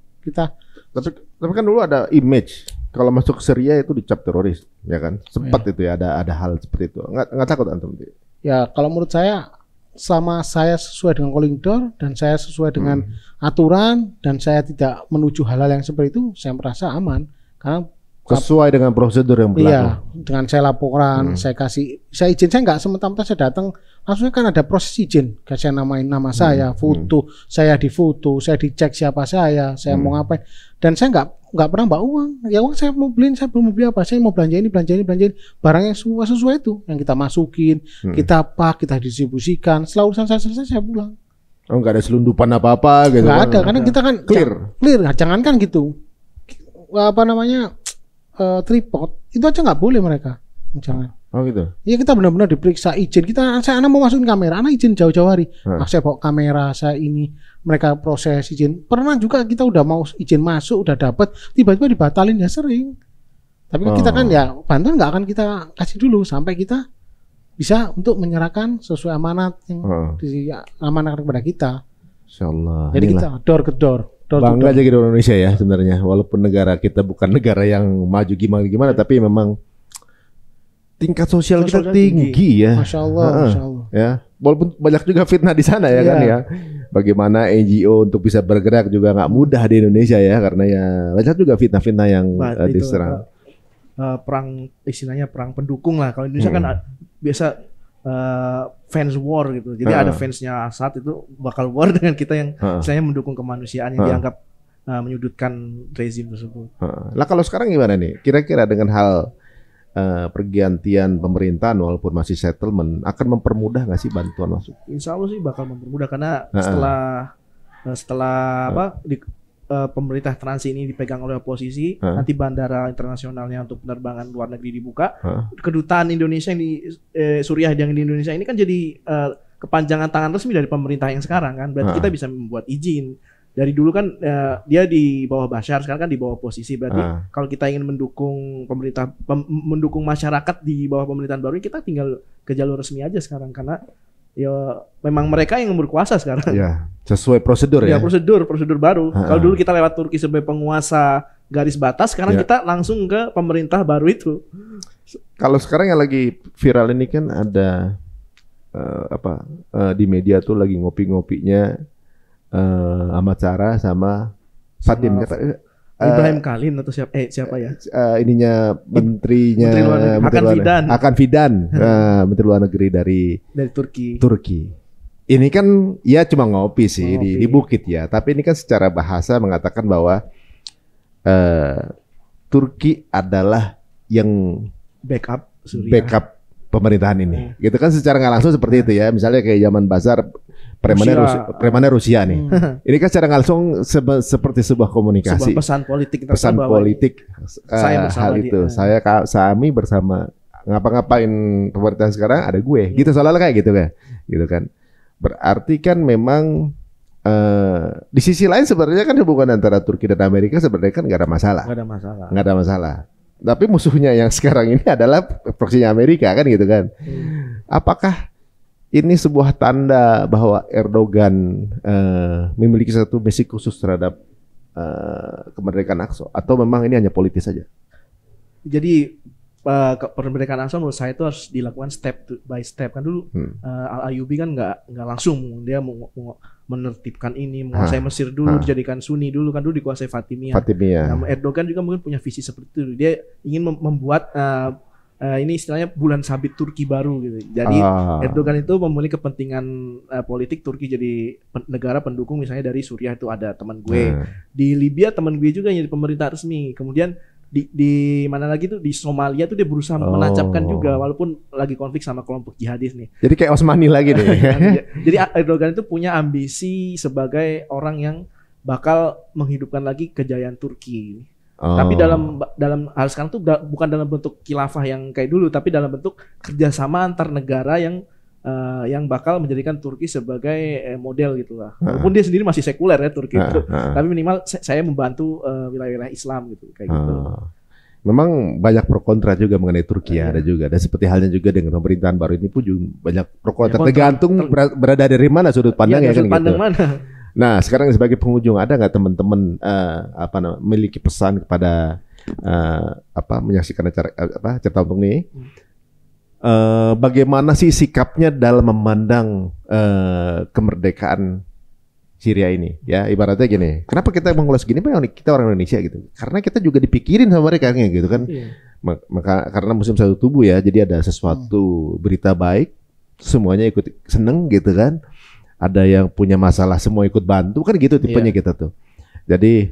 Tapi kan dulu ada image kalau masuk Syria itu dicap teroris, ya kan? Sempat itu ya ada hal seperti itu. Nggak takut antum? Ya kalau menurut saya, selama saya sesuai dengan calling door dan saya sesuai dengan aturan dan saya tidak menuju hal-hal yang seperti itu, saya merasa aman. Karena sesuai dengan prosedur yang berlaku. Iya, dengan saya laporan, saya izin, saya nggak semata-mata saya datang, langsung kan ada proses izin, saya namain nama saya, foto, saya difoto, saya dicek siapa saya mau ngapain, dan saya nggak pernah bawa uang. Ya uang saya mau beliin, saya belum mau beli apa, saya mau belanja ini, barang yang semua sesuai itu, yang kita masukin, kita distribusikan. Setelah urusan saya selesai, saya pulang. Oh, nggak ada selundupan apa-apa gitu? Nggak ada, karena kita kan clear, jangankan gitu, tripod itu aja nggak boleh mereka, jangan. Oh gitu. Iya, kita benar-benar diperiksa izin. Saya mau masukin kamera, izin jauh-jauh hari. Saya bawa kamera, saya ini, mereka proses izin. Pernah juga kita udah mau izin masuk, udah dapat, tiba-tiba dibatalin, ya sering. Tapi kita kan ya bantuan nggak akan kita kasih dulu sampai kita bisa untuk menyerahkan sesuai amanat yang amanat kepada kita. Insyaallah. Jadi kita door ke door. Bangga aja gitu Indonesia ya sebenarnya, walaupun negara kita bukan negara yang maju gimana, tapi memang tingkat sosial kita tinggi ya. Masya Allah. Ya, walaupun banyak juga fitnah di sana ya kan ya. Bagaimana NGO untuk bisa bergerak juga nggak mudah di Indonesia ya, karena ya banyak juga fitnah-fitnah yang diserang. Perang istilahnya perang pendukung lah. Kalau Indonesia kan biasa fans war gitu. Jadi ada fansnya Assad itu bakal war dengan kita yang istilahnya mendukung kemanusiaan yang dianggap menyudutkan rezim tersebut. Lah kalau sekarang gimana nih? Kira-kira dengan hal pergantian pemerintahan walaupun masih settlement akan mempermudah nggak sih bantuan masuk? Insya Allah sih bakal mempermudah karena setelah setelah pemerintah trans ini dipegang oleh oposisi, nanti bandara internasionalnya untuk penerbangan luar negeri dibuka, kedutaan Indonesia yang di Suriah yang di Indonesia ini kan jadi kepanjangan tangan resmi dari pemerintah yang sekarang kan, berarti kita bisa membuat izin. Dari dulu kan dia di bawah Bashar, sekarang kan di bawah oposisi, berarti kalau kita ingin mendukung pemerintah, mendukung masyarakat di bawah pemerintahan baru, kita tinggal ke jalur resmi aja sekarang, karena ya memang mereka yang berkuasa sekarang. Ya, sesuai prosedur ya. Ya prosedur baru. Kalau dulu kita lewat Turki sebagai penguasa garis batas, sekarang kita langsung ke pemerintah baru itu. Kalau sekarang yang lagi viral ini kan ada di media tuh lagi ngopi-ngopinya Ahmad Sarah sama Fatim. Ibrahim Kalin atau siapa ya? Ininya menterinya Hakan Fidan, menteri luar negeri dari Turki. Ini kan ya cuma ngopi sih di bukit ya, tapi ini kan secara bahasa mengatakan bahwa Turki adalah yang backup pemerintahan ini. Gitu kan secara nggak langsung seperti itu ya. Misalnya kayak zaman Bashar premannya Rusia nih. Ini kan secara nggak langsung seperti sebuah komunikasi. Sebuah pesan politik. Pesan politik hal itu. Kami bersama ngapa-ngapain pemerintahan sekarang ada gue. Gitu soalnya kayak gitu kan. Gitu kan. Berarti kan memang di sisi lain sebenarnya kan hubungan antara Turki dan Amerika sebenarnya kan nggak ada masalah. Nggak ada masalah. Tapi musuhnya yang sekarang ini adalah proksinya Amerika kan gitu kan. Apakah ini sebuah tanda bahwa Erdogan memiliki satu misi khusus terhadap kemerdekaan Aqsa, atau memang ini hanya politis saja? Jadi kemerdekaan Aqsa menurut saya itu harus dilakukan step by step kan dulu. Al-Ayyubi kan nggak langsung dia mau menertibkan ini, menguasai Mesir dulu, dijadikan Sunni dulu kan, dulu dikuasai Fatimiyah. Nah, Erdogan juga mungkin punya visi seperti itu. Dia ingin membuat ini istilahnya bulan sabit Turki baru gitu. Jadi Erdogan itu memiliki kepentingan politik Turki jadi negara pendukung, misalnya dari Suriah itu ada teman gue, di Libya teman gue juga yang jadi pemerintah resmi. Kemudian di mana lagi tuh di Somalia tuh dia berusaha menancapkan juga, walaupun lagi konflik sama kelompok jihadis nih. Jadi kayak Osmani lagi deh. Jadi Erdogan itu punya ambisi sebagai orang yang bakal menghidupkan lagi kejayaan Turki. Tapi dalam hal sekarang tuh bukan dalam bentuk khilafah yang kayak dulu, tapi dalam bentuk kerjasama antar negara yang bakal menjadikan Turki sebagai model gitulah. Walaupun dia sendiri masih sekuler ya Turki itu, tapi minimal saya membantu wilayah-wilayah Islam gitu kayak gitu. Memang banyak pro kontra juga mengenai Turki ya, ada juga. Dan seperti halnya juga dengan pemerintahan baru ini pun juga banyak pro kontra. Tergantung berada dari mana sudut pandang ya kan gitu. Nah sekarang sebagai pengunjung ada nggak teman-teman memiliki pesan kepada menyaksikan acara cerita untung nih? Bagaimana sih sikapnya dalam memandang kemerdekaan Syria ini? Ya ibaratnya gini, kenapa kita mengulas gini? Kita orang Indonesia gitu, karena kita juga dipikirin sama mereka gitu kan. Maka karena musim satu tubuh ya, jadi ada sesuatu berita baik, semuanya ikut seneng gitu kan. Ada yang punya masalah, semua ikut bantu kan gitu tipenya kita tuh. Jadi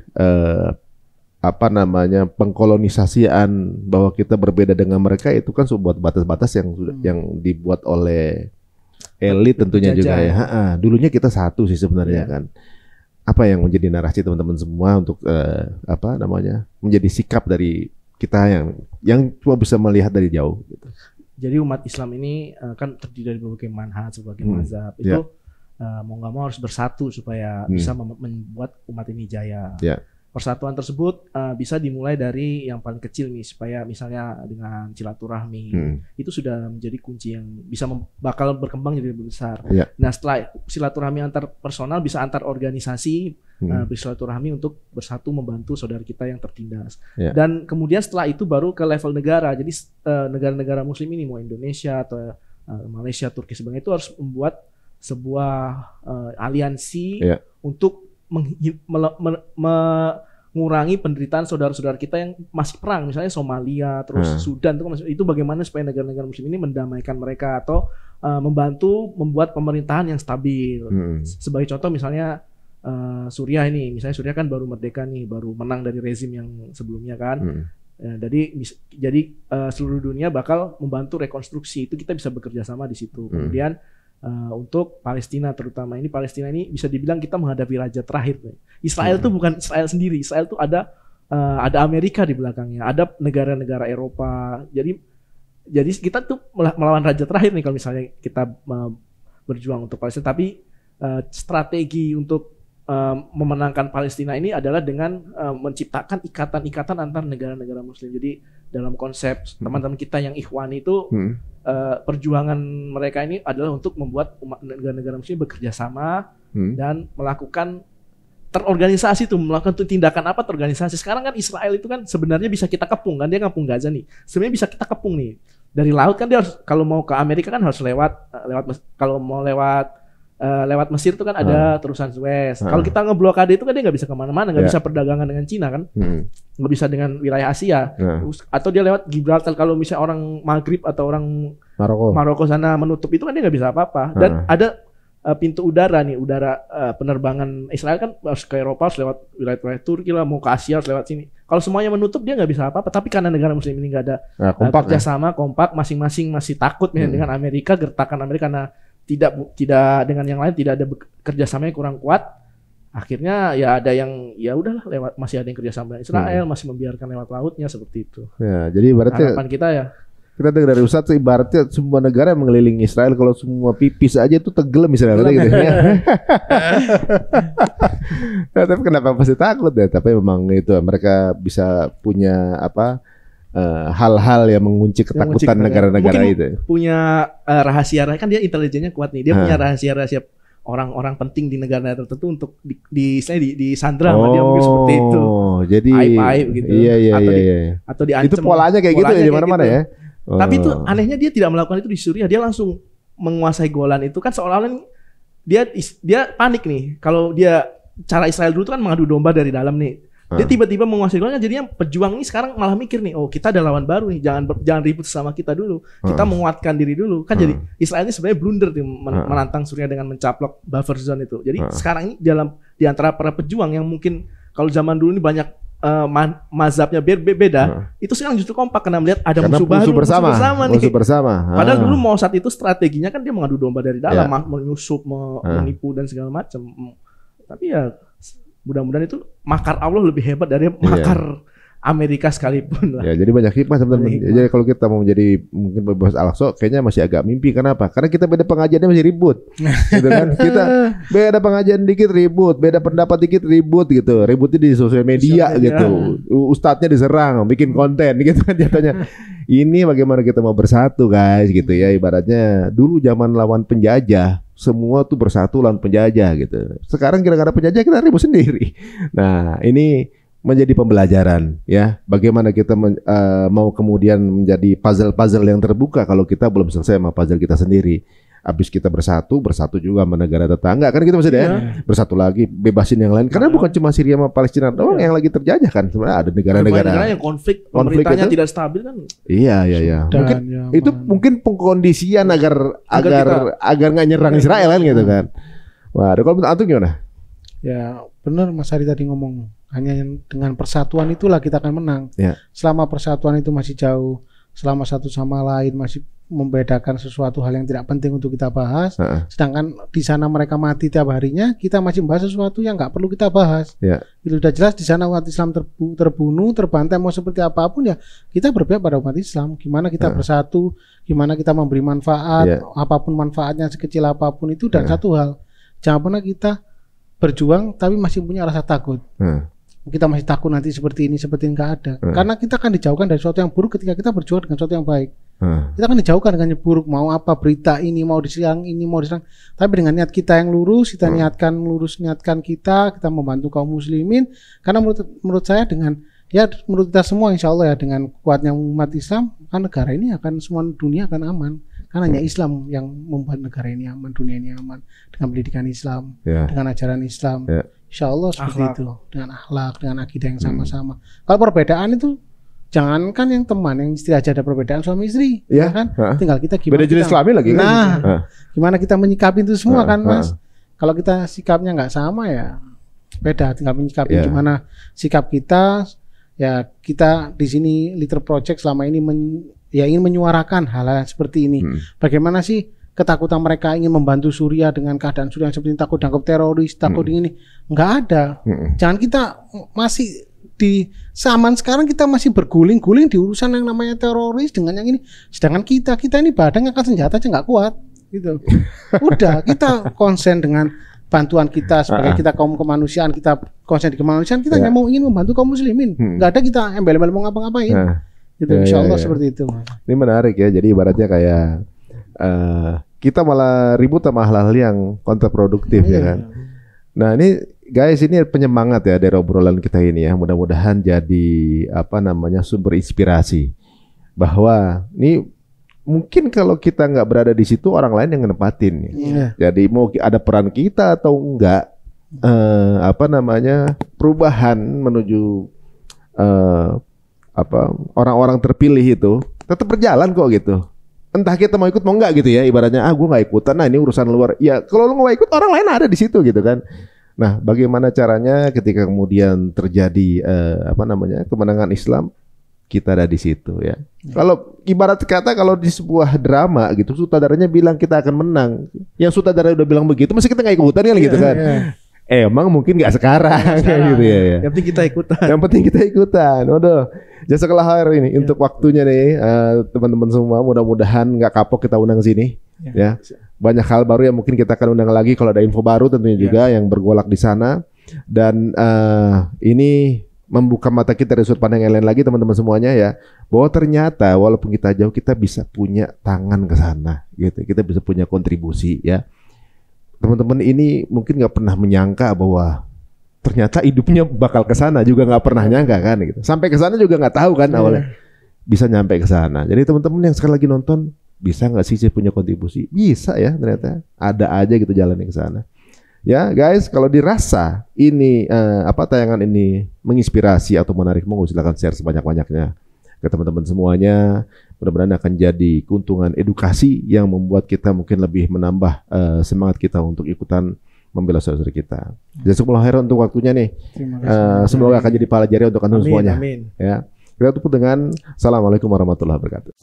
pengkolonisasian bahwa kita berbeda dengan mereka itu kan sebuah batas-batas yang dibuat oleh elit tentunya juga ya. Dulunya kita satu sih sebenarnya kan. Apa yang menjadi narasi teman-teman semua untuk menjadi sikap dari kita yang cuma bisa melihat dari jauh gitu. Jadi umat Islam ini kan terdiri dari berbagai manhaj, berbagai mazhab. Itu mau nggak mau harus bersatu supaya bisa membuat umat ini jaya. Persatuan tersebut bisa dimulai dari yang paling kecil nih, supaya misalnya dengan silaturahmi itu sudah menjadi kunci yang bisa bakal berkembang jadi lebih besar. Nah setelah silaturahmi antar personal bisa antar organisasi bersilaturahmi untuk bersatu membantu saudara kita yang tertindas. Dan kemudian setelah itu baru ke level negara. Jadi negara-negara Muslim ini mau Indonesia atau Malaysia, Turki sebagainya itu harus membuat sebuah aliansi untuk mengurangi penderitaan saudara-saudara kita yang masih perang, misalnya Somalia, terus Sudan itu bagaimana supaya negara-negara Muslim ini mendamaikan mereka atau membantu membuat pemerintahan yang stabil. Sebagai contoh misalnya Suriah ini, misalnya Suriah kan baru merdeka nih, baru menang dari rezim yang sebelumnya kan. Jadi seluruh dunia bakal membantu rekonstruksi, itu kita bisa bekerja sama di situ. Kemudian untuk Palestina terutama. Ini Palestina ini bisa dibilang kita menghadapi raja terakhir. Israel tuh bukan Israel sendiri. Israel tuh ada Amerika di belakangnya, ada negara-negara Eropa. Jadi kita tuh melawan raja terakhir nih kalau misalnya kita berjuang untuk Palestina. Tapi strategi untuk memenangkan Palestina ini adalah dengan menciptakan ikatan-ikatan antar negara-negara Muslim. Jadi dalam konsep teman-teman kita yang Ikhwani itu perjuangan mereka ini adalah untuk membuat negara-negara Muslim bekerja sama dan melakukan terorganisasi tuh, melakukan tindakan apa terorganisasi. Sekarang kan Israel itu kan sebenarnya bisa kita kepung kan, dia ngapung Gaza nih. Sebenarnya bisa kita kepung nih dari laut kan, dia harus kalau mau ke Amerika kan harus lewat kalau mau lewat Mesir itu kan ada terusan Suez. Kalau kita ngeblokade itu kan dia nggak bisa kemana-mana, nggak bisa perdagangan dengan Cina kan, nggak bisa dengan wilayah Asia. Atau dia lewat Gibraltar. Kalau misalnya orang Maghrib atau orang Maroko sana menutup itu kan dia nggak bisa apa-apa. Dan ada pintu udara nih, penerbangan Israel kan harus ke Eropa, harus lewat wilayah Turki lah, mau ke Asia harus lewat sini. Kalau semuanya menutup dia nggak bisa apa-apa. Tapi karena negara Muslim ini nggak ada kerjasama, kompak, masing-masing masih takut dengan Amerika, gertakan Amerika karena tidak dengan yang lain tidak ada kerjasamanya kurang kuat. Akhirnya ya ada yang ya udahlah lewat, masih ada yang kerjasama dengan Israel, masih membiarkan lewat lautnya seperti itu. Ya, jadi berarti harapan kita ya. Kita dengar dari Ustadz ibaratnya semua negara yang mengelilingi Israel, kalau semua pipis aja itu tenggelam misalnya gitu ya. Nah, tapi kenapa pasti takut ya? Tapi memang itu mereka bisa punya hal-hal yang mengunci ketakutan negara-negara itu. Punya rahasia kan, dia intelijennya kuat nih. Dia punya rahasia-rahasia orang-orang penting di negara tertentu untuk disandra sama dia, mungkin seperti itu. Jadi aib gitu. Iya. Atau diancam. Itu polanya kayak gitu ya di mana-mana ya. Tapi itu anehnya dia tidak melakukan itu di Suriah, dia langsung menguasai Golan itu kan, seolah-olah dia panik nih. Kalau dia cara Israel dulu itu kan mengadu domba dari dalam nih. Dia tiba-tiba menguasai Golan, jadinya pejuang ini sekarang malah mikir nih, oh kita ada lawan baru nih, jangan ribut sama kita dulu, kita menguatkan diri dulu kan. Jadi Israel ini sebenarnya blunder tuh menantang Suriah dengan mencaplok buffer zone itu. Jadi sekarang ini di antara para pejuang yang mungkin kalau zaman dulu ini banyak mazhabnya beda, itu sekarang justru kompak karena melihat ada musuh bersama nih. Padahal dulu Mossad itu strateginya kan dia mengadu domba dari dalam, menyusup, menipu dan segala macam. Tapi ya mudah-mudahan itu makar Allah lebih hebat dari makar Amerika sekalipun lah. Ya, jadi banyak hikmah teman-teman. Jadi kalau kita mau menjadi mungkin bebas Al-Aqsa, kayaknya masih agak mimpi. Kenapa? Karena kita beda pengajiannya masih ribut, gitu kan? Kita beda pengajian dikit ribut, beda pendapat dikit ribut gitu. Ributnya di sosial media gitu. Ustadznya diserang, bikin konten gitu kan jatuhnya. Ini bagaimana kita mau bersatu guys gitu ya. Ibaratnya dulu zaman lawan penjajah, semua tuh bersatu lawan penjajah gitu. Sekarang gara-gara penjajah kita ribut sendiri. Nah, ini menjadi pembelajaran ya, bagaimana kita mau kemudian menjadi puzzle yang terbuka kalau kita belum selesai sama puzzle kita sendiri. Habis kita bersatu juga sama negara tetangga kan, kita masih bersatu lagi, bebasin yang lain, karena bukan cuma Syria sama Palestina doang yang lagi terjajah kan, sebenarnya ada negara-negara yang konflik pemerintahnya tidak stabil kan. Iya. Mungkin itu mungkin pengkondisian agar nggak nyerang Israel kan gitu kan. Wah, kalau menurut antum gimana? Ya benar Mas Hari tadi ngomong, hanya dengan persatuan itulah kita akan menang. Selama persatuan itu masih jauh, selama satu sama lain masih membedakan sesuatu hal yang tidak penting untuk kita bahas, sedangkan di sana mereka mati tiap harinya, kita masih membahas sesuatu yang nggak perlu kita bahas. Itu sudah jelas di sana umat Islam terbunuh, terbantai, mau seperti apapun ya kita berpihak pada umat Islam. Gimana kita bersatu, gimana kita memberi manfaat, apapun manfaatnya sekecil apapun itu, dan satu hal, jangan pernah kita berjuang tapi masih punya rasa takut. Kita masih takut nanti seperti ini nggak ada. Karena kita akan dijauhkan dari sesuatu yang buruk ketika kita berjuang dengan sesuatu yang baik. Kita akan dijauhkan dengan yang buruk, mau apa berita ini, mau diserang ini, mau diserang. Tapi dengan niat kita yang lurus, kita niatkan kita membantu kaum muslimin. Karena menurut saya menurut kita semua insya Allah ya, dengan kuatnya umat Islam, kan negara ini semua dunia akan aman. Karena hanya Islam yang membuat negara ini aman, dunia ini aman, dengan pendidikan Islam, dengan ajaran Islam. Insya Allah seperti itu, dengan akhlak, dengan akidah yang sama-sama. Kalau perbedaan itu, jangankan yang teman, yang istri aja ada perbedaan suami istri, kan? Tinggal kita gimana. Beda jenis kelamin lagi kan? Gimana kita menyikapi itu semua kan, Mas? Kalau kita sikapnya nggak sama ya beda. Tinggal menyikapi gimana sikap kita. Ya kita di sini Liter Project selama ini ingin menyuarakan hal-hal seperti ini. Bagaimana sih ketakutan mereka ingin membantu Suriah dengan keadaan Suriah seperti ini, takut dianggap teroris, takut ini, nggak ada. Jangan kita masih di zaman sekarang kita masih berguling-guling di urusan yang namanya teroris dengan yang ini. Sedangkan kita ini badan angkat senjata aja nggak kuat, gitu. Udah kita konsen dengan bantuan kita sebagai kita kaum kemanusiaan, kita konsen di kemanusiaan, kita hanya mau ingin membantu kaum muslimin. Nggak ada kita embel-embel mau ngapa-ngapain. Gitu, insya Allah seperti itu. Ini menarik ya. Jadi ibaratnya kayak kita malah ribut sama hal-hal yang kontraproduktif ya kan. Nah ini guys, ini penyemangat ya dari obrolan kita ini ya. Mudah-mudahan jadi sumber inspirasi bahwa ini mungkin kalau kita nggak berada di situ orang lain yang nempatin. Jadi mau ada peran kita atau enggak, perubahan menuju orang-orang terpilih itu tetap berjalan kok gitu. Entah kita mau ikut mau enggak gitu ya, ibaratnya gue nggak ikutan, nah ini urusan luar. Ya kalau lu nggak ikut orang lain ada di situ gitu kan. Nah bagaimana caranya ketika kemudian terjadi kemenangan Islam, kita ada di situ ya. Kalau ibarat kata kalau di sebuah drama gitu, sutradaranya bilang kita akan menang, yang sutradara udah bilang begitu, mesti kita nggak ikutan kan gitu kan. Emang mungkin nggak sekarang kayak gitu ya. Yang penting kita ikutan. Yang penting kita ikutan. Waduh, jazakallah khair ini untuk waktunya nih teman-teman semua. Mudah-mudahan nggak kapok kita undang sini. Ya. Banyak hal baru yang mungkin kita akan undang lagi kalau ada info baru tentunya juga yang bergolak di sana. Dan ini membuka mata kita dari sudut pandang yang lain lagi teman-teman semuanya ya. Bahwa ternyata walaupun kita jauh kita bisa punya tangan ke sana gitu. Kita bisa punya kontribusi ya. Teman-teman ini mungkin nggak pernah menyangka bahwa ternyata hidupnya bakal ke sana, juga nggak pernah nyangka kan gitu. Sampai ke sana juga nggak tahu kan awalnya bisa nyampe ke sana. Jadi teman-teman yang sekarang lagi nonton, bisa nggak sih punya kontribusi? Bisa ya, ternyata ada aja gitu jalan ke sana. Ya guys, kalau dirasa ini tayangan ini menginspirasi atau menarik, monggo silakan share sebanyak-banyaknya ke teman-teman semuanya. Mudah-mudahan akan jadi keuntungan edukasi yang membuat kita mungkin lebih menambah semangat kita untuk ikutan membela saudara kita. Jazakumullah khairan untuk waktunya nih. Semoga akan jadi pahala jariah untuk anda semuanya. Amin. Ya. Kita tutup dengan assalamualaikum warahmatullahi wabarakatuh.